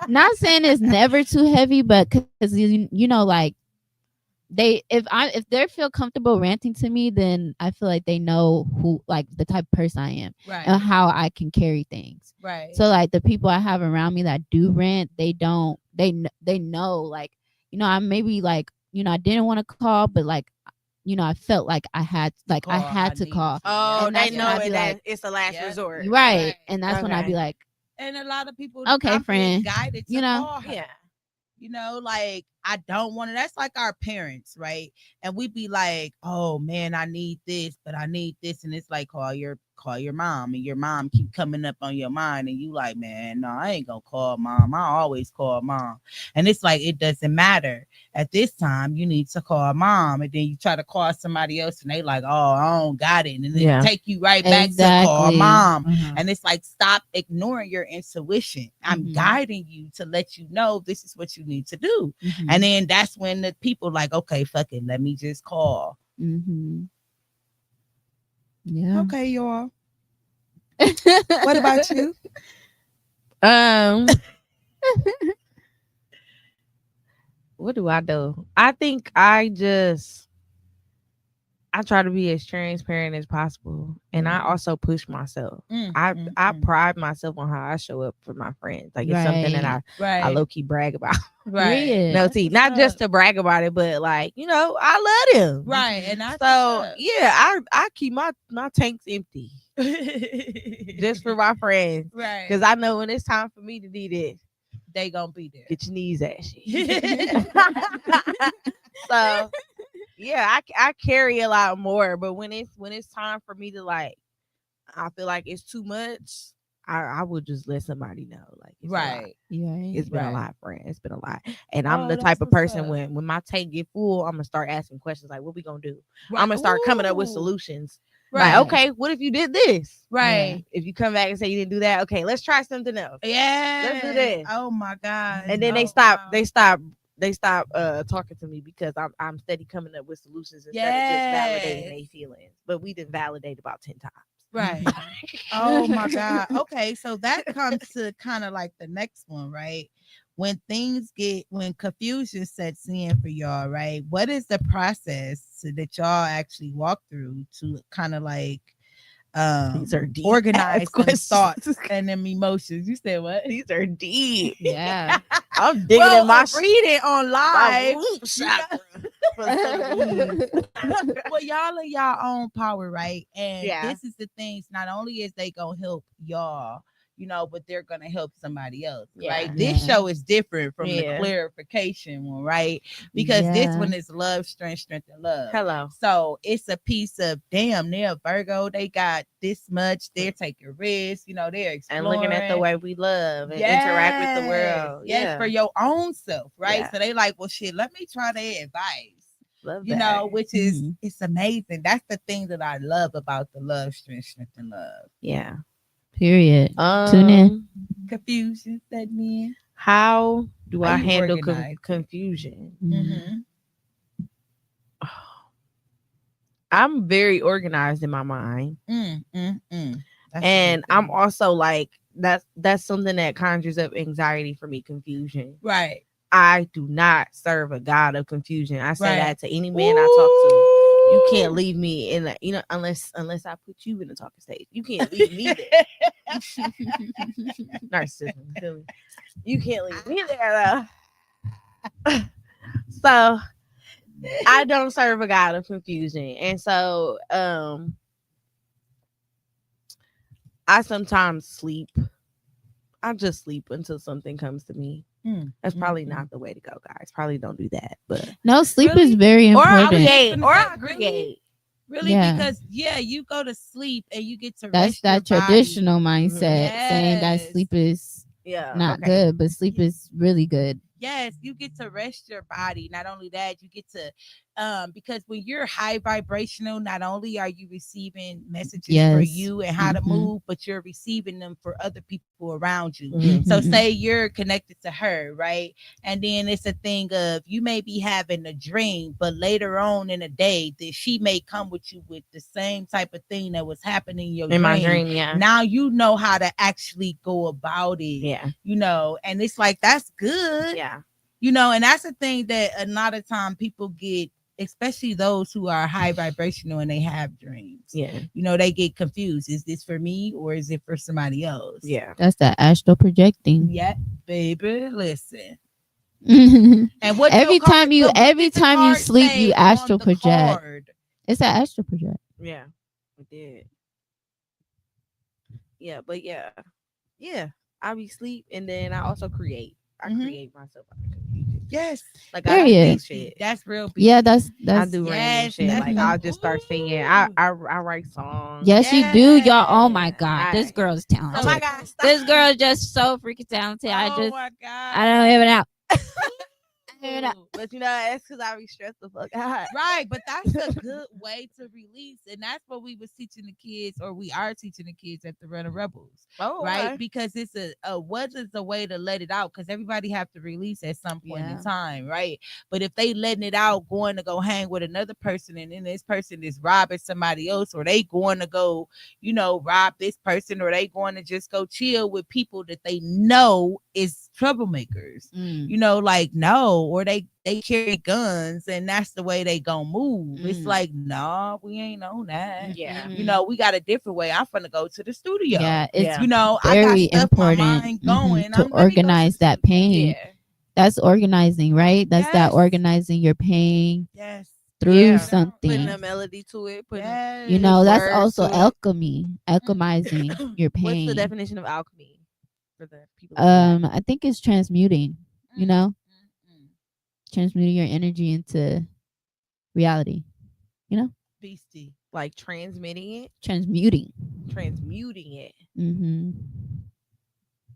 Not saying it's never too heavy, but because like if they feel comfortable ranting to me, then I feel like they know who, like, the type of person I am, right, and how I can carry things. Right. So like the people I have around me that do rant, they know, like, I maybe like, I didn't want to call, but like, I felt like I had to call. Oh, they know it, like, it's the last resort. Right. And that's when I'd be like, and a lot of people, okay, friend, guided to call her. Like, I don't want to. That's like our parents, right? And we be like, oh man, I need this, but I need this, and it's like, call your mom, and your mom keep coming up on your mind, and you like, man, no, I ain't gonna call mom. I always call mom. And it's like, it doesn't matter. At this time, you need to call mom, and then you try to call somebody else, and they like, oh, I don't got it, and then take you right back to call mom. And it's like, stop ignoring your intuition. I'm guiding you to let you know this is what you need to do. And then that's when the people like, okay, fuck it, let me just call. Yeah. Okay, y'all. What about you? What do I do? I think I try to be as transparent as possible, and I also push myself. I pride myself on how I show up for my friends. Like, it's something that I low key brag about. Right. No, see, not just to brag about it, but like, I love them. Right. And I keep my tanks empty just for my friends. Right. Because I know when it's time for me to do this, they gonna be there. Get your knees ashy. So yeah, I carry a lot more, but when it's time for me to, like, I feel like it's too much, I would just let somebody know, like, it's right. It's been a lot, friend. It's been a lot. And I'm the type of person when my tank get full, I'm gonna start asking questions like, what we gonna do? Right. I'm gonna start coming up with solutions. Right. Like, okay, what if you did this? Right. Yeah. If you come back and say you didn't do that, okay, let's try something else. Yeah. Let's do this. Oh my God. And then they stop talking to me because I'm steady coming up with solutions instead of just validating their feelings. But we didn't validate about 10 times. Right. Oh my God. Okay, so that comes to kind of like the next one, right? When confusion sets in for y'all, right? What is the process that y'all actually walk through to kind of like These are deep organize them questions. thoughts and them emotions. You said what? These are deep. Yeah. I'm digging in my reading on my live. root chakra for some of these. Well, y'all are y'all own power, right? And Yeah. this is the things. Not only is they gonna help y'all, but they're gonna help somebody else, Yeah. right? This Yeah. show is different from the Yeah. clarification one, right? Because this Yeah. one is love, strength, and love. Hello. So it's a piece of damn. They're a Virgo. They got this much. They're taking risks. They're exploring And looking at the way we love and interact with the world. Yes, Yeah. for your own self, right? Yeah. So they like, well, shit. Let me try their advice. Love that. Which is Mhm. it's amazing. That's the thing that I love about the love, strength, and love. Yeah. Period. Tune in. Confusion, that mean. How do How I you handle organize? confusion? Mhm. I'm very organized in my mind. And I'm also like that's something that conjures up anxiety for me, confusion. Right. I do not serve a God of confusion. I say Right. that to any man I talk to. You can't leave me in unless I put you in the talking stage. You can't leave me there. Narcissism. Silly. You can't leave me there though. So I don't serve a God of confusion. And so I sometimes sleep. I just sleep until something comes to me. That's probably not the way to go, guys. Probably don't do that. But No, sleep Really? is very or I'll important. create. Or I'll Really? create. Really, Yeah. because you go to sleep and you get to That's rest your that traditional mindset saying that Yes. sleep is Yeah. not okay. good, but sleep is really good. Yes, you get to rest your body. Not only that, you get to because when you're high vibrational, not only are you receiving messages for Yes. you and how to Mhm. move, but you're receiving them for other people around you. Mhm. So Mhm. say you're connected to her, right? And then it's a thing of you may be having a dream, but later on in the day that she may come with you with the same type of thing that was happening in your In my dream, yeah. Now you know how to actually go about it. Yeah. And it's like that's good. Yeah. And that's the thing that a lot of time people get, especially those who are high vibrational and they have dreams. Yeah. They get confused. Is this for me or is it for somebody else? Yeah. That's that astral projecting. Yeah, baby. Listen. And And what every your card- time you but what every did the time you card sleep, say you on astral the project. card? It's that astral project. Yeah. We did. Yeah, but yeah. Yeah. I be sleep and then I also create. I Mhm. create myself out of confusion. Yes. Like Period. I do big Beastie. shit. That's real. Yeah, beastie. that's I do random Yes, shit. that's Like the- I'll just start singing. I write songs. yes, you do, y'all. Oh my Yes. god, this girl's talented. Oh my god. Stop. This girl is just so freaking talented. Oh my God. I don't even know. But that's because I be stressed the fuck out. Right, but that's a good way to release, and that's what we was teaching the kids, or we are teaching the kids at the Runner Rebels, Oh, right? okay. Because it's what is the way to let it out? Because everybody have to release at some point in time, right? But if they letting it out, going to go hang with another person, and then this person is robbing somebody else, or they going to go, rob this person, or they going to just go chill with people that they know is troublemakers, like no, or they carry guns and that's the way they gonna move. It's like, nah, we ain't on that. Yeah. We got a different way. I'm finna go to the studio. Yeah, it's I got very stuff important my mind going. to Let me go organize the that studio. pain. Yeah. That's organizing, right? That's that Yes. organizing your pain Yes. through Yeah. Putting something. a melody to it. Yes. That's words also to it. alchemy, alchemizing your pain. What's the definition of alchemy for the people? I think it's transmuting. Mm. Transmuting your energy into reality. Beastie. Like transmuting it. Transmuting. Transmuting it. Mm-hmm.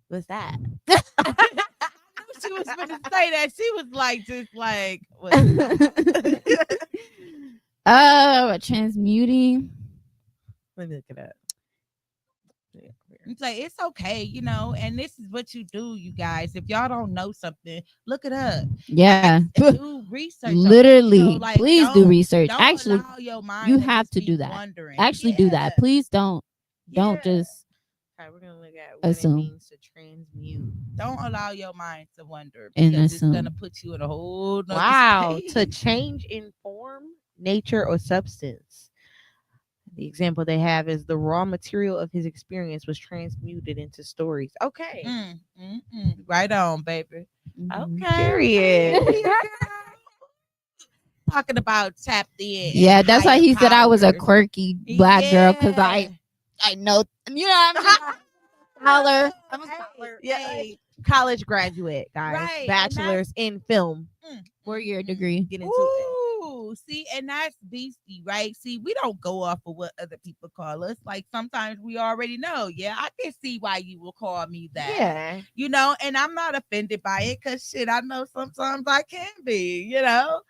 What's that? She was gonna say that. She was like, just like, what? Transmuting. Let me look it up. It's like it's okay, and this is what you do, you guys. If y'all don't know something, look it up. Yeah. Do research. Literally, like, please do research. Don't Actually, allow your mind you to have just to be do that. wondering. Actually, do that. Please don't just All right, we're gonna look at what assume. it means to transmute. Don't allow your mind to wonder And because it's assume. gonna put you in a whole nother Wow, space. to change in form, nature, or substance. The example they have is the raw material of his experience was transmuted into stories. Okay. Right on, baby. Mhm. Okay. Period. Talking about tapped in. Yeah, and that's why higher he said I was a powers. quirky black girl because Yeah. I know, you know what I'm saying? Scholar. I'm a scholar. Yeah. Hey, College graduate, guys. right. Bachelor's in film. 4-year degree. Get into it. Ooh, see, and that's beastie, right? See, we don't go off of what other people call us. Like sometimes we already know. Yeah, I can see why you will call me that. Yeah. You know, and I'm not offended by it because shit, I know sometimes I can be, you know.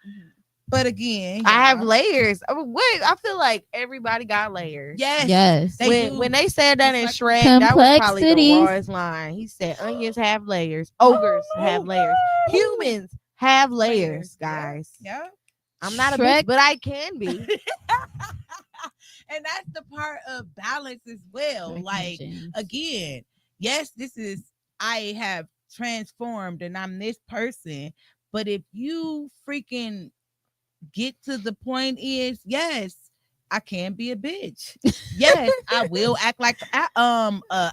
But again, I have y'all, layers. Wait, I feel like everybody got layers. yes, Yes. they do. When they said that in It's like Shrek, that was probably the Complexities. rawest line. He said onions have layers, ogres have layers, humans have layers, guys. Yeah. I'm not a Shrek. bitch, but I can be. And that's the part of balance as well. Shrek Like James. again, yes, this is I have transformed and I'm this person. But if you freaking get to the point is, yes, I can be a bitch. Yes, I will act like a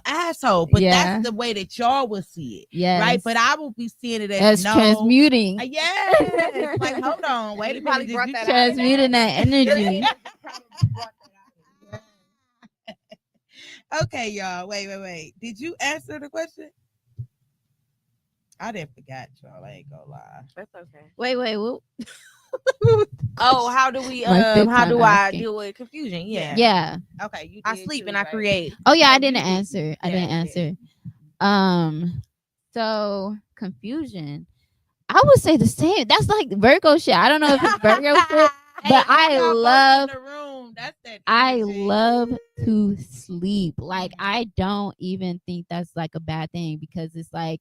asshole, but Yeah. that's the way that y'all will see it, Yes. right? But I will be seeing it as As no, transmuting. yes. Like, hold on, wait a You probably minute. brought Did that you out. Transmuting that energy. Okay, y'all. Wait. Did you answer the question? I didn't forget, y'all. I ain't gonna lie. That's okay. Wait. What? Oh, how do we My fifth how time do I asking. deal with confusion? Yeah. Yeah. Okay, you. I did sleep too, and I right? create. Oh yeah, Oh, I you didn't did. answer. I Yeah, didn't you did. answer. So confusion. I would say the same. That's like Virgo shit. I don't know if it's Virgo shit, but I y'all both in love the room. That's that. I energy. love to sleep. Like I don't even think that's like a bad thing because it's like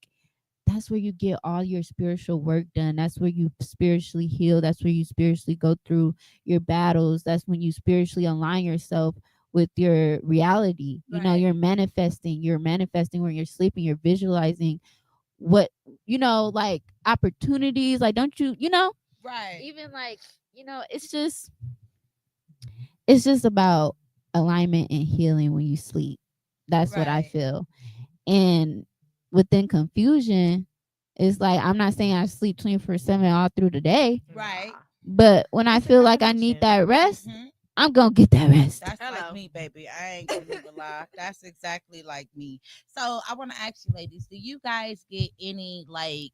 that's where you get all your spiritual work done. That's where you spiritually heal. That's where you spiritually go through your battles. That's when you spiritually align yourself with your reality. You know, Right. you're manifesting. You're manifesting when you're sleeping. You're visualizing what, like opportunities. Like, don't you, Right. even like, it's just about alignment and healing when you sleep. That's what I Right. feel. And within confusion, it's like I'm not saying I sleep 24/7 all through the day, Right. but when I That's a feel like I need combination. that rest, Mhm. I'm gonna get that rest. That's like Hello. me, baby. I ain't gonna even lie. That's exactly like me. So I want to ask you, ladies, do you guys get any like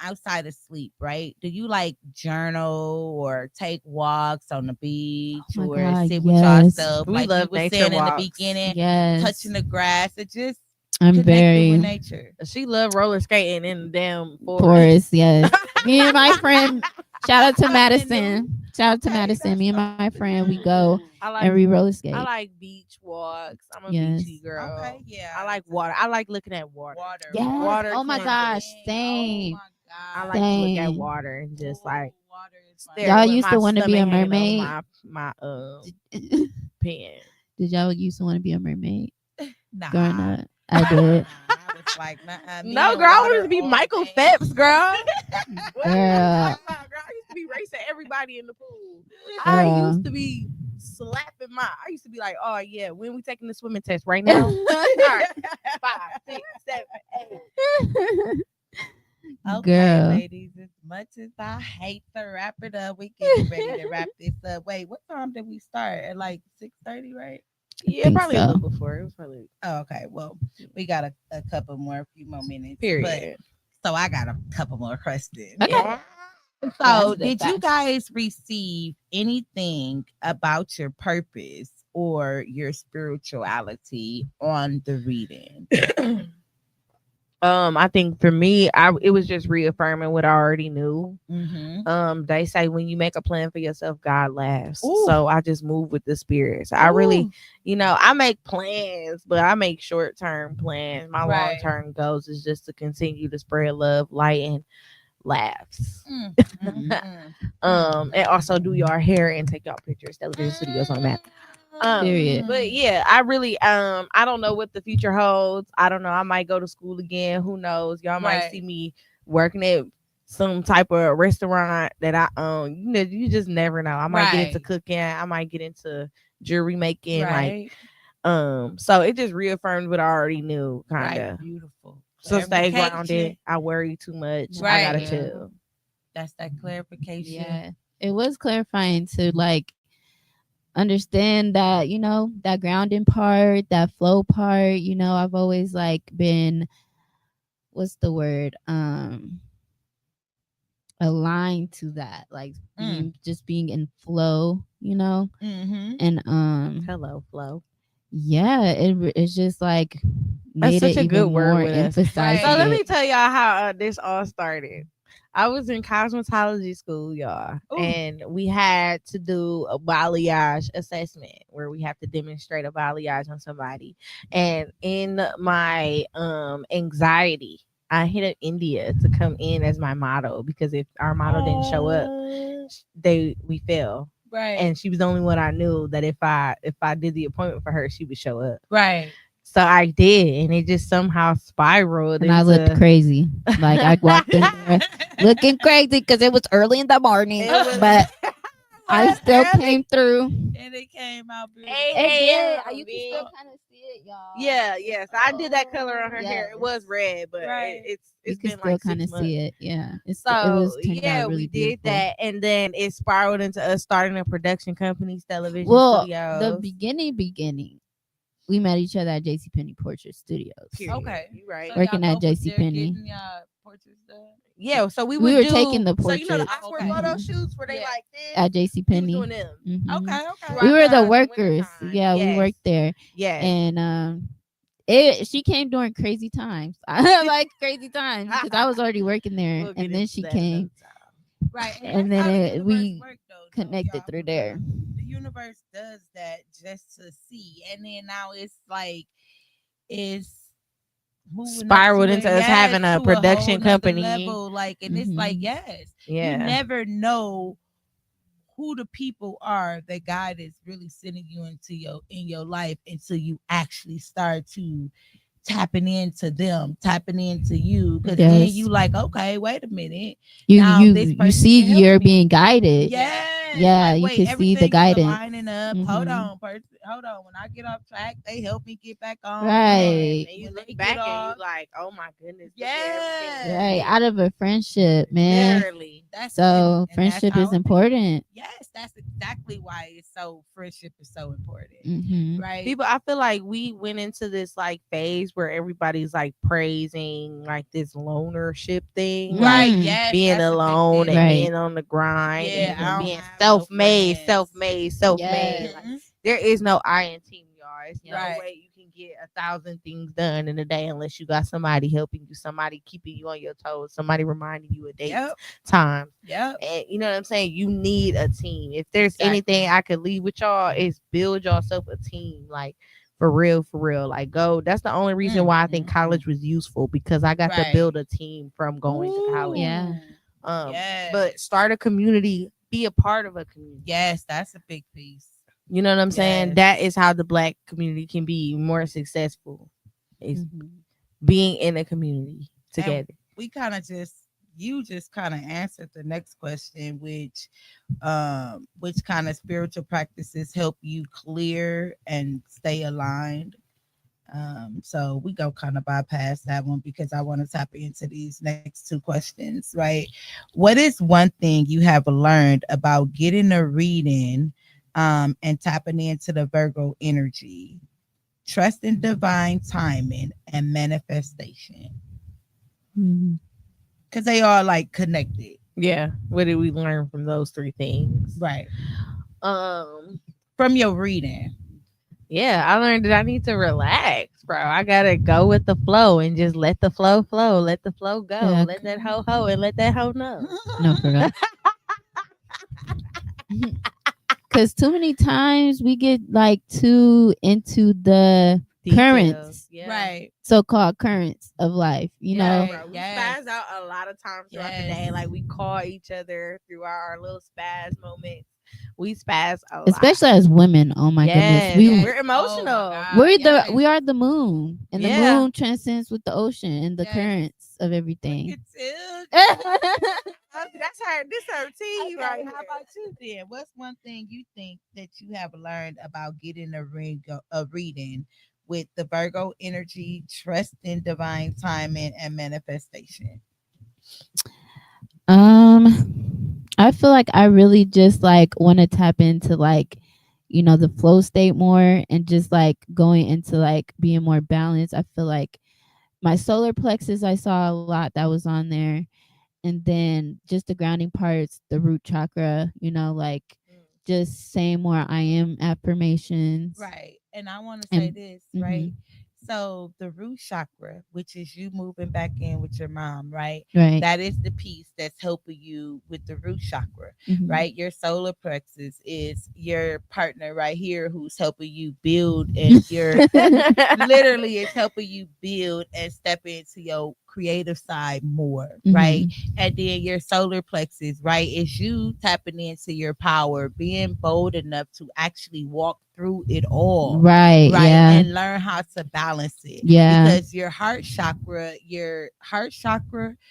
outside of sleep, right? Do you like journal or take walks on the beach Oh my or God, sit with yes. yourself? We Like love you were nature saying in the walks. beginning, Yes, touching the grass, it just I'm connecting very with nature. She love roller skating in the damn forest. porous. Yes, me and my friend. Shout out to I can Madison. Shout out to Okay, Madison. Me and that's my friend, we go I and like we roller skate. I like beach walks. I'm a Yes. beachy girl. okay, yeah. I like water. I like looking at water. Water. Yes. Water Oh my cleanses. gosh. Oh Same. my god. I like to look at Same. water and just like water is my stare Y'all with used my to want to be a stomach hanging mermaid. over my Did pen. y'all used to want to be a mermaid nah. growing up? I did. I was like, nah, me No, and girl, I water wanted to be all Michael day. Phelps, girl. What are you Girl. talking about, girl? I used to be racing everybody in the pool. Girl. I used to be slapping I used to be like, oh yeah, when we taking the swimming test right now? All right, 5, 6, 7, 8. Okay, Girl. ladies, as much as I hate to wrap it up, we getting ready to wrap this up. Wait, what time did we start? At like 6:30, right? Yeah, think probably a so. little before. It was probably Oh, okay. Well, we got a couple more, a few more minutes. period. But, so I got a couple more questions. Okay. So, That's did you fast. guys receive anything about your purpose or your spirituality on the reading? I think for me, it was just reaffirming what I already knew. Mm-hmm. They say when you make a plan for yourself, God laughs. Ooh. So I just move with the spirit. So I really, I make plans, but I make short term plans. My long Right. term goals is just to continue to spread love, light, and laughs. And also do your hair and take y'all pictures. Television studios on that. Period. But yeah, I really I don't know what the future holds. I don't know. I might go to school again. Who knows? Y'all might Right. see me working at some type of restaurant that I own. You just never know. I might get into Right. cooking. I might get into jewelry making, Right. so it just reaffirmed what I already knew, kind Right. of. Beautiful. So stay Clarification. grounded. I worry too much. I Right. gotta Yeah. chill. That's that clarification. Yeah. It was clarifying to like understand that, that grounding part, that flow part, I've always like been, what's the word? Aligned to that, like being in flow, Mm-hmm. and Hello, flow. yeah, it's just like That's made such it a good even word more with us. emphasized So let me it. tell y'all how this all started. I was in cosmetology school, y'all, and we had to do a balayage assessment where we have to demonstrate a balayage on somebody. And in my anxiety, I hit up India to come in as my model, because if our model didn't show up, we fail. Right. And she was the only one I knew that if I did the appointment for her, she would show up. Right. So I did, and it just somehow spiraled. And I looked crazy. Like I walked in there looking crazy because it was early in the morning. But I still came through. And it came out beautiful. It did. You can still kind of see it, y'all. Yeah, yes. I did that color on her hair. It was red, but it's you can been still like kind of 6 months. see it. Yeah. It So was turned out really we beautiful. did that, and then it spiraled into us starting a production company's television Well, studios. the beginning, we met each other at JCPenney Portrait Studios. Period. Okay. You right. So Working y'all at both was there JCPenney. getting y'all portraits done? Yeah, so we were do, taking the so you know the portraits. awkward Okay. photo shoots where they like this At we was JCPenney. doing them. Mhm. Okay. We were the Throughout workers. wintertime. Yeah, we Yes. worked there. Yes. And she came during crazy times. I like crazy times because I was already working there, We'll get and then into she that came, Right. and that's how the then universe we work, though, connected y'all, through there. because the universe does that just to see, and then now it's like it's moving spiraled into us having a to production whole nother company. level, like, and it's like, yes, you Yeah. never know who the people are that God is really sending you into in your life until you actually start to tapping into them, tapping into you, because then you like, okay, wait a minute, now this you person see can help you're me. being guided. Yeah, you wait, can see the everything is guidance. lining up. Hold on, hold on. When I get off track, they help me get back on. Right. And you When look they back get off, and you like, oh my goodness. yeah, Right, out of a friendship, man. Literally. So and friendship that's is how it important. Yes, that's exactly why friendship is so important. Mhm. Right. People, I feel like we went into this like phase where everybody's like praising like this loanership thing, like Yes, being that's alone addictive. and Right. being on the grind, Yeah, I and don't being have no self-made, friends. self-made, self-made. Yes. Like, there is no I in team, y'all. It's Right. no way you can get 1,000 things done in a day unless you got somebody helping you, somebody keeping you on your toes, somebody reminding you of dates, time. Yep. And you know what I'm saying? You need a team. If there's Exactly. anything I could leave with y'all, is build yourself a team. Like for real, for real. Like go. That's the only reason why I think college was useful, because I got to build a team from going to college. Yeah. But start a community, be a part of a community. Yes, that's a big piece. You know what I'm saying? Yes. That is how the Black community can be more successful. Is being in a community together. And we kind of you just kind of answered the next question, which kind of spiritual practices help you clear and stay aligned. So we go kind of bypass that one because I want to tap into these next two questions, right? What is one thing you have learned about getting a reading and tapping into the Virgo energy? Trust in divine timing and manifestation. Because they are like connected. Yeah. What did we learn from those three things? Right. From your reading. Yeah, I learned that I need to relax, bro. I gotta go with the flow and just let the flow flow. Let the flow go. Yeah. Let that hoe ho and let that hoe know. No, for real. Because too many times we get like too into the currents, Right. so-called currents of life, you know. Bro, we spaz out a lot of times throughout the day. Like we call each other through our little spaz moments. We spaz a lot. Especially as women. Oh my goodness. We're emotional. We are the moon, and the moon transcends with the ocean and the currents of everything. That's This her tea Okay, right how here. about you then? What's one thing you think that you have learned about getting a reading with the Virgo energy, trust in divine timing, and manifestation? I feel like I really just like want to tap into like, the flow state more and just like going into like being more balanced. I feel like my solar plexus, I saw a lot that was on there. And then just the grounding parts, the root chakra, like just saying more I am affirmations. Right. And I want to say And this, mm-hmm, right? So the root chakra, which is you moving back in with your mom, right? right. That is the piece that's helping you with the root chakra, Mm-hmm. right? Your solar plexus is your partner right here who's helping you build, and your literally is helping you build and step into your creative side more, right? Mm-hmm. And then your solar plexus, right, is you tapping into your power, being bold enough to actually walk through it all, Right. right, Yeah. and learn how to balance it. Yeah. Because your heart chakra,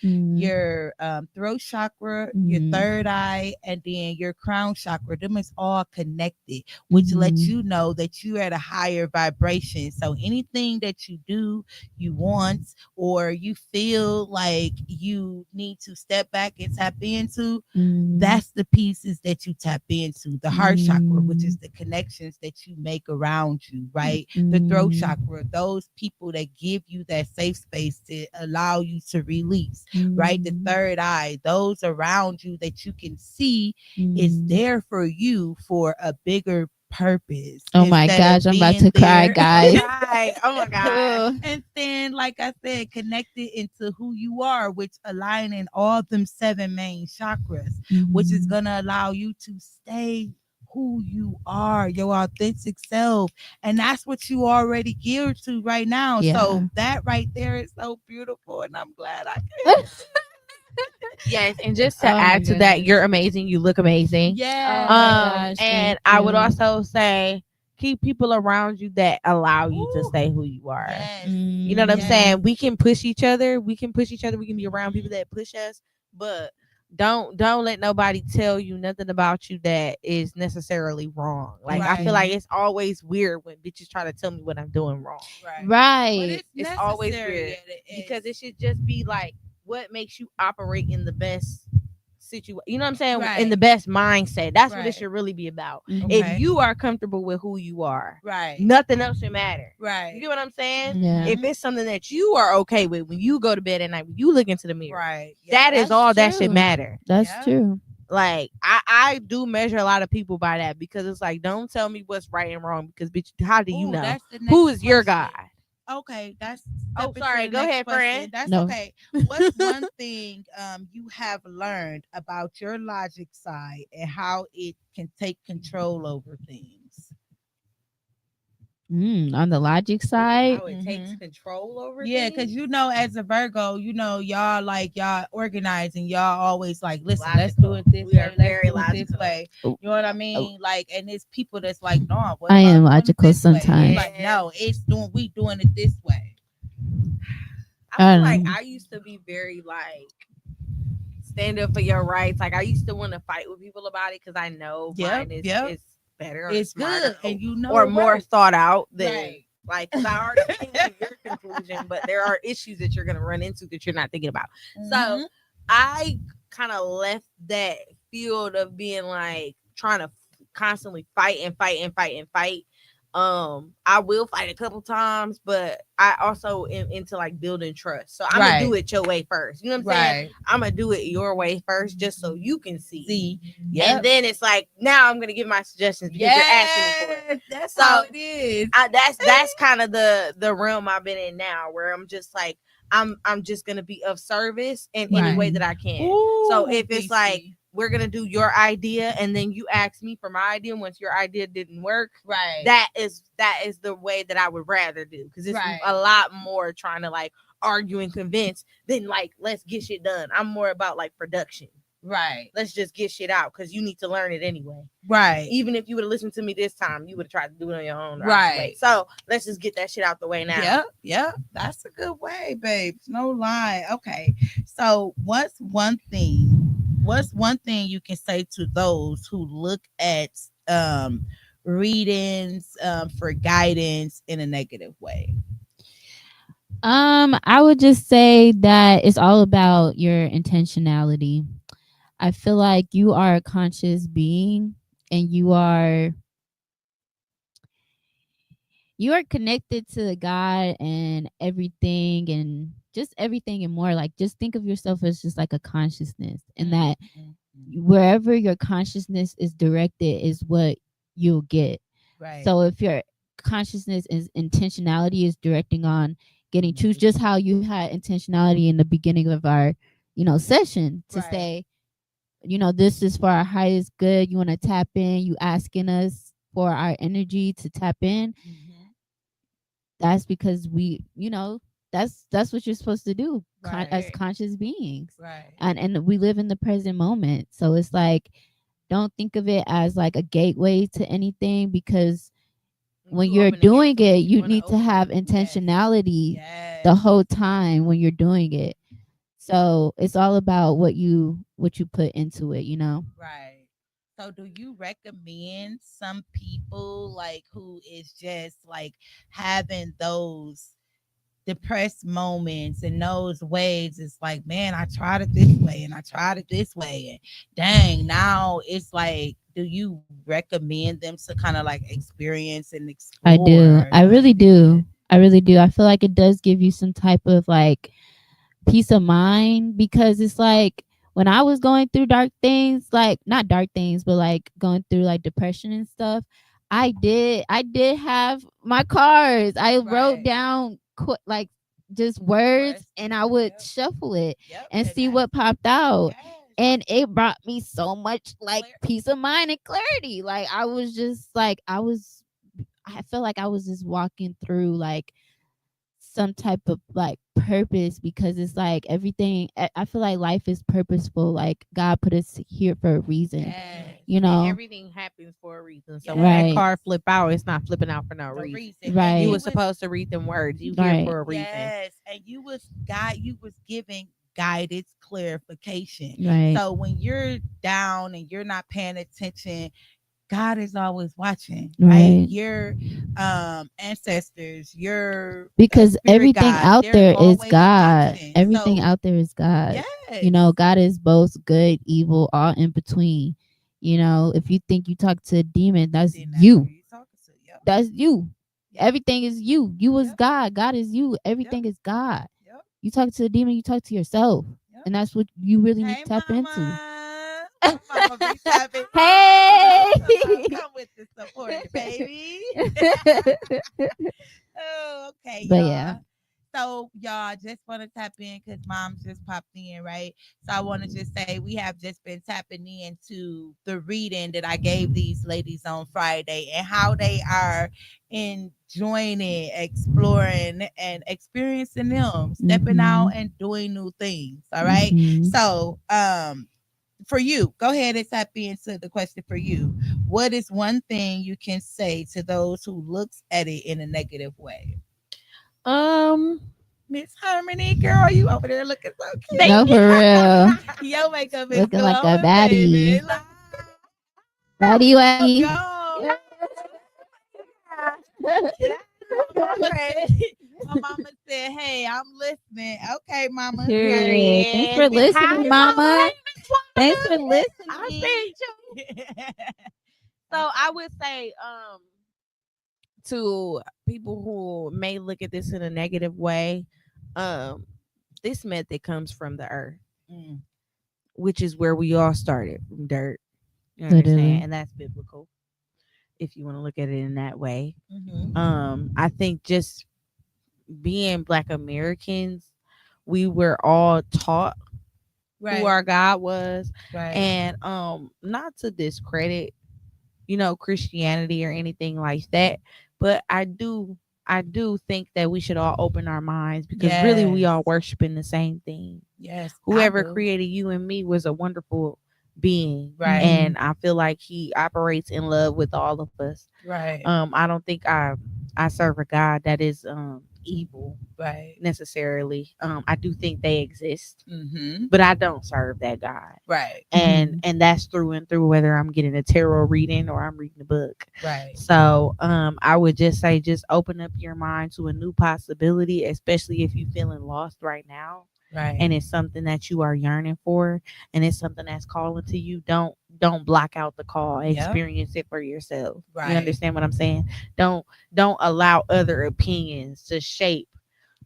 Mm-hmm. your throat chakra, your Mm-hmm. third eye, and then your crown chakra, them is all connected, which lets Mm-hmm. you know that you're at a higher vibration. So anything that you do, you want, or you feel like you need to step back and tap into, Mm-hmm. that's the pieces that you tap into. The heart chakra, which is the connections that you make around you, right? The throat Mm-hmm. chakra, those people that give you that safe space to allow you to release, right? The Mm-hmm. third eye, those around you that you can see is Mm-hmm. there for you for a bigger purpose Oh my instead gosh, of I'm about being to cry, there. guys. Right. Oh my god. Oh. And then, like I said, connected into who you are, which aligning all them seven main chakras, which is Mm-hmm. gonna allow you to stay who you are, your authentic self. And that's what you already geared to right now. Yeah. So that right there is so beautiful. And I'm glad I Oh can. Yes, and just to my add to that, goodness. you're amazing. You look amazing. Oh my Yes. gosh, And thank I would you. also say keep people around you that allow you to Ooh, stay who you are. yes. You know what I'm Yes. saying? We can push each other. We can push each other. We can be around people that push us, but don't let nobody tell you nothing about you that is necessarily wrong. Like I feel Right. like it's always weird when bitches try to tell me what I'm doing wrong. Right. But Right. it's It's always necessary weird at it because is. it should just be like what makes you operate in the best situation. You know what I'm saying? In Right. the best mindset. That's what it Right. should really be about. If Mm-hmm. Okay. you are comfortable with who you are, Right. nothing else should matter. Right. You get what I'm saying? Yeah. If it's something that you are okay with when you go to bed at night, when you look into the mirror, Right. that Yeah. is That's all that should true. matter. That's Yeah. true. Like I do measure a lot of people by that because it's like don't tell me what's right and wrong because bitch, how do you Oh, know? that's the Who next is your question. God? Okay, that's Oh, step into sorry. the Go next ahead, friend. question. That's No. okay. What's one thing you have learned about your logic side and how it can take control over things? On the logic Ooh, side. how it takes Mm-hmm. control over Yeah, because things. as a Virgo, y'all like y'all organizing, y'all always like, listen, let's do Logical. it this We are way, let's very do it this logical. way. Oh, You know what I oh, mean? Like, and it's people that's like, no, what I am about doing it logical this way? And you sometimes. like, no, we doing it this way. I I feel don't like know. I used to be very like stand up for your rights. Like I used to want to fight with people about it because I know Yep, mine is yep. better or It's smarter good, and you or know it more works. thought out than Right. like because I already came to your conclusion, but there are issues that you're gonna run into that you're not thinking about. So Mhm. I kind of left that field of being like trying to constantly fight and fight and fight and fight. I will fight a couple times, but I also am into like building trust. So I'm gonna do Right. it your way first. You know what I'm saying? Right. I'm gonna do it your way first, just so you can see. See. And Yep. then it's like now I'm gonna give my suggestions because you're asking me for it. Yes, that's So how it is. that's kind of the realm I've been in now, where I'm just like I'm just gonna be of service in any way Right. that I can. So Ooh, if it's like BC. we're gonna do your idea and then you ask me for my idea once your idea didn't work, Right. that is the way that I would rather do because it's Right. a lot more trying to like argue and convince than like let's get shit done. I'm more about like production. Right. Let's just get shit out because you need to learn it anyway. Right. Even if you would have listened to me this time, you would have tried to do it on your own. Right. So let's just get that shit out the way now. Yep. Yep. That's a good way, babes. No lie. Okay. So, what's one thing what's one thing you can say to those who look at readings for guidance in a negative way? I would just say that it's all about your intentionality. I feel like you are a conscious being, and you are connected to God and everything, and just everything and more. Like, just think of yourself as just like a consciousness, and that wherever your consciousness is directed is what you'll get. Right. So if your consciousness is intentionality is directing on getting truth, just how you had intentionality in the beginning of our, session, to Right. say, this is for our highest good. You want to tap in, you asking us for our energy to tap in. That's because that's what you're supposed to do, as Right. conscious beings. Right. And we live in the present moment. So it's like, don't think of it as like a gateway to anything, because when You you're open the gate doing for what it, you you want to need to open have up. intentionality the Yes. whole time when you're doing it. So it's all about what you put into it. Right. So do you recommend some people like who is just like having those depressed moments and those ways? It's like, man, I tried it this way and I tried it this way, and dang, now it's like, do you recommend them to kind of like experience and I do. explore I like really do. I really do. I feel like it does give you some type of like peace of mind, because it's like when I was going through dark things, like not dark things, but like going through like depression and stuff, I did have my cards. I wrote right? down like just words, Words. and I would Yep. shuffle it Yep. and And see that's what popped out. yes. And it brought me so much like Clear. peace of mind and clarity. Like I was just like I felt like I was just walking through like some type of like purpose, because it's like everything. I feel like life is purposeful. Like God put us here for a reason, Yes. you And know. everything happens for a reason. So when that Right, card flip out, it's not flipping out for no No reason. reason. And You you right, were was supposed to read them words. You here right, for a reason. yes, and you was giving guided clarification. right. So when you're down and you're not paying attention, God is always watching, right? Right. Your ancestors, your Because spirit everything guides, out they're there is always God. watching. Everything So out there is God. yes. God is both good, evil, all in between. If you think you talk to a demon, that's Then that's who you. you're talking to. Yep. That's you. Yep. Everything is you. You is Yep. God. God is you. Yep. Everything is God. Yep. You talk to a demon, you talk to yourself. Yep. And that's what you really need Hey to tap into. mama. My mama be tapping. Hey. Come with the support, baby. Oh, okay, But yeah. y'all. So, y'all, just want to tap in because mom just popped in, right? So, I want to just say we have just been tapping into the reading that I gave these ladies on Friday and how they are enjoying it, exploring and experiencing them, stepping out Mhm. and doing new things. All right. Mhm. So, for you, go ahead and tap into the question for you. What is one thing you can say to those who looks at it in a negative way? Um, Miss Harmony, girl, you over there looking so thank No, cute. for real. Your makeup is Looking like a glowing, baby. baddie. Look, Baddie waddie. go. My mama said, "Hey, I'm listening." Okay, mama. Period. Thanks Period. for How listening, y'all mama. famous Thanks for woman? listening. I see you. So I would say, to people who may look at this in a negative way, um, this method comes from the earth, Mm, which is where we all started from dirt. You understand? Literally. And that's biblical if you want to look at it in that way. mhm. I think just being Black Americans, we were all taught who Right, our God was, right. and not to discredit, Christianity or anything like that, but I do think that we should all open our minds, because really we Yes, all worshiping the same thing. yes, I Whoever do. created you and me was a wonderful being, Right, Mhm. and I feel like he operates in love with all of us. right. I don't think I serve a God that is evil Right. necessarily. I do think they exist, Mm-hmm. but I don't serve that God. Right. And that's through and through, whether I'm getting a tarot reading or I'm reading a book. Right. So I would just say, just open up your mind to a new possibility, especially if you're feeling lost right now, Right. and it's something that you are yearning for, and it's something that's calling to you. Don't block out the call. Yep. Experience it for yourself. You Right. understand what I'm saying? Don't allow other opinions to shape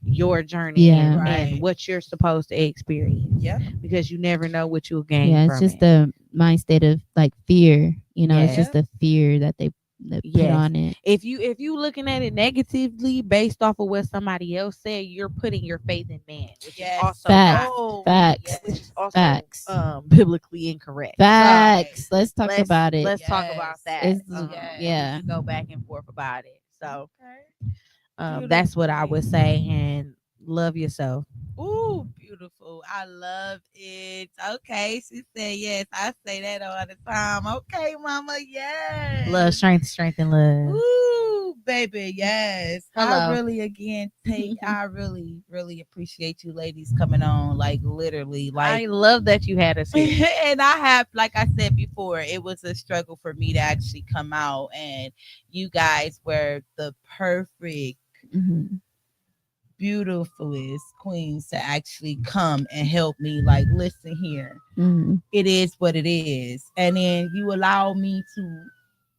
your journey Yeah. and Right. what you're supposed to experience, Yep. because you never know what you'll gain Yeah, it's from just it. the mind state of like fear. You know, it's Yes. just the fear that they put Yes. on it. If you looking at it negatively based off of what somebody else said, you're putting your faith in man, which is Yes. also Facts. not, Oh, Facts. yes. which is also Facts. biblically incorrect. Facts. Right. Let's talk about it. Let's talk about Yes. that. It's Yes. We yeah. can go back and forth about it. So Okay. that's what I Beautiful. would say. And love yourself. Ooh, beautiful. I love it. Okay. She said yes. I say that all the time. Okay, mama. Love, Yes. strength, and love. Ooh, baby. Yes. Hello. I really appreciate you ladies coming on. Like literally, like I love that you had us here. and I have, like I said before, it was a struggle for me to actually come out, and you guys were the perfect, Mhm. beautifulest queens to actually come and help me. Like, listen here, Mhm. it is what it is, and then you allow me to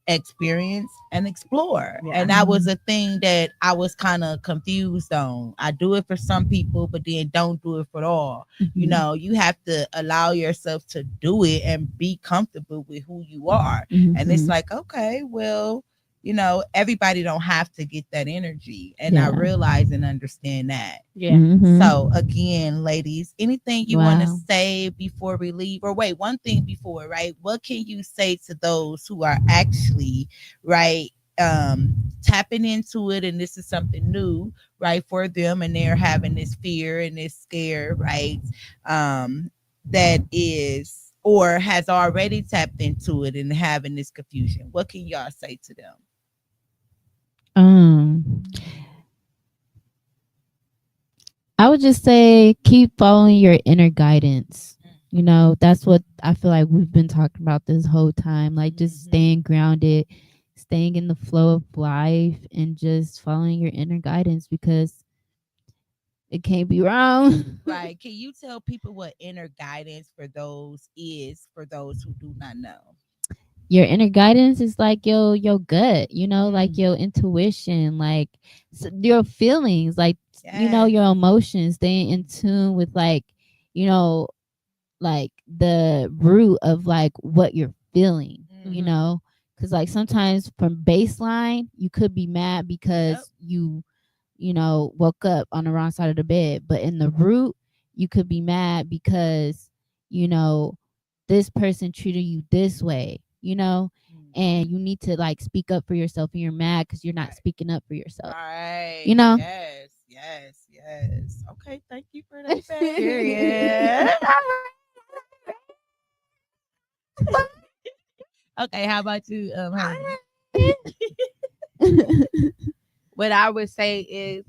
experience and explore. Yeah. And that was a thing that I was kind of confused on. I do it for some people, but then don't do it for all. You Mhm. know, you have to allow yourself to do it and be comfortable with who you are. And it's Mhm. like, okay, well, you know, everybody don't have to get that energy. And I Yeah. realize and understand that. Yeah. Mhm. So again, ladies, anything you want to Wow. say before we leave? Or wait, one thing before, right? What can you say to those who are actually right tapping into it, and this is something new, right, for them, and they're having this fear and this scare, right? That is or has already tapped into it and having this confusion. What can y'all say to them? Um, I would just say keep following your inner guidance. You know, that's what I feel like we've been talking about this whole time. Like just Mhm. staying grounded, staying in the flow of life, and just following your inner guidance because it can't be wrong. Right. Can you tell people what inner guidance for those is for those who do not know? Your inner guidance is like your gut, you know, like Mm. your intuition, like your feelings, like you know, Yes. your emotions, staying in tune with like, you know, like the root of like what you're feeling, you Mhm. know, because like sometimes from baseline you could be mad Yep. because you know, woke up on the wrong side of the bed, but in the root you could be mad because you know this person treated you this way, you know, Mhm. and you need to like speak up for yourself, and you're mad because you're not Right. speaking up for yourself, Right. you know. Yes. Yes. Yes. Okay. Thank you for that, Period. baby. Okay. How about you, honey? What I would say is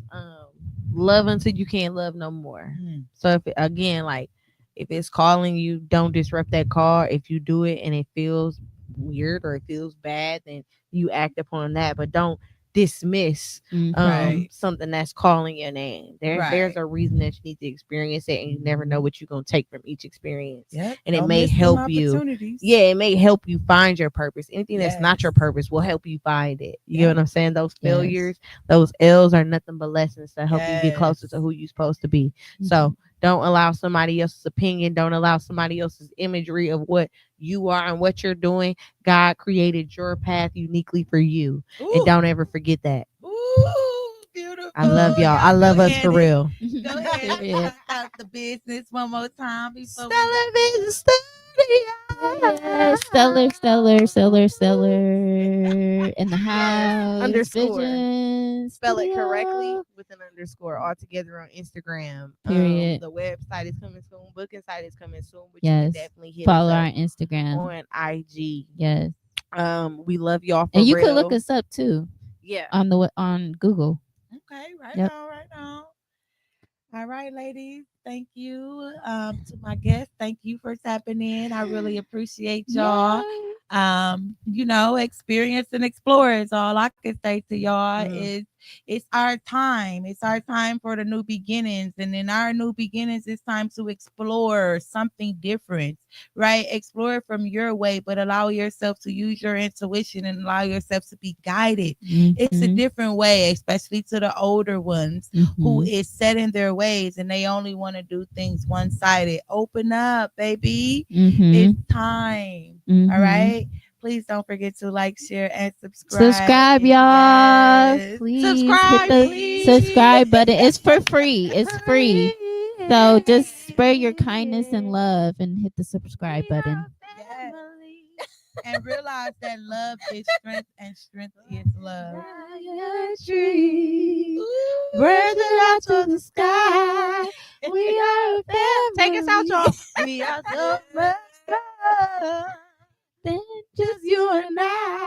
love until you can't love no more. Mm. So if again, like if it's calling you, don't disrupt that call. If you do it and it feels weird or it feels bad, then you act upon that, but don't dismiss Mhm. Right. something that's calling your name. There's Right. a reason that you need to experience it, and you never know what you're gonna take from each experience. Yep. And it Don't may miss them help you. opportunities. Yeah, it may help you find your purpose. Anything that's not your Yes. purpose will help you find it. You get Yep. what I'm saying? Those Yes. failures, those L's are nothing but lessons to help you get closer Yes. to who you're supposed to be. Mhm. So don't allow somebody else's opinion, don't allow somebody else's imagery of what you are and what you're doing. God created your path uniquely for you. And Ooh. don't ever forget that. Ooh. Beautiful. I love y'all. I Y'all love us for real. go ahead and Period. shout out the business one more time before we. Stellar Vision Yeah, Studio. stellar in the house. Underscore. Vision Spell it correctly Studio. with an underscore all together on Instagram. Period. The website is coming soon. Booking site is coming soon, but you can Yes. definitely hit us Follow our up Instagram. on IG. Yes. We love y'all for And you could look real. us up too Yeah. on Google. Okay, right Yep. on, right on. All right, ladies. Thank you to my guests. Thank you for tapping in. I really appreciate y'all. Yeah. Experience and explore is all I can say to y'all Mm. is it's our time. It's our time for the new beginnings. And in our new beginnings, it's time to explore something different, right? Explore it from your way, but allow yourself to use your intuition and allow yourself to be guided. It's a Mm-hmm. different way, especially to the older ones who Mm-hmm. is set in their ways and they only want to do things one sided. Open up, baby. It's Mm-hmm. time. All Mm-hmm. right. Please don't forget to like, share, and subscribe. Subscribe, y'all. Yes. Please hit Subscribe, the please. subscribe button. It's for free. It's free. So just spread your kindness and love and hit the subscribe We button. are Yes. family. And realize that love is strength and strength is love. Fly a tree, Ooh. birds fly to the sky. We are a Take us out, family. y'all. We are so much love. Then just you and I.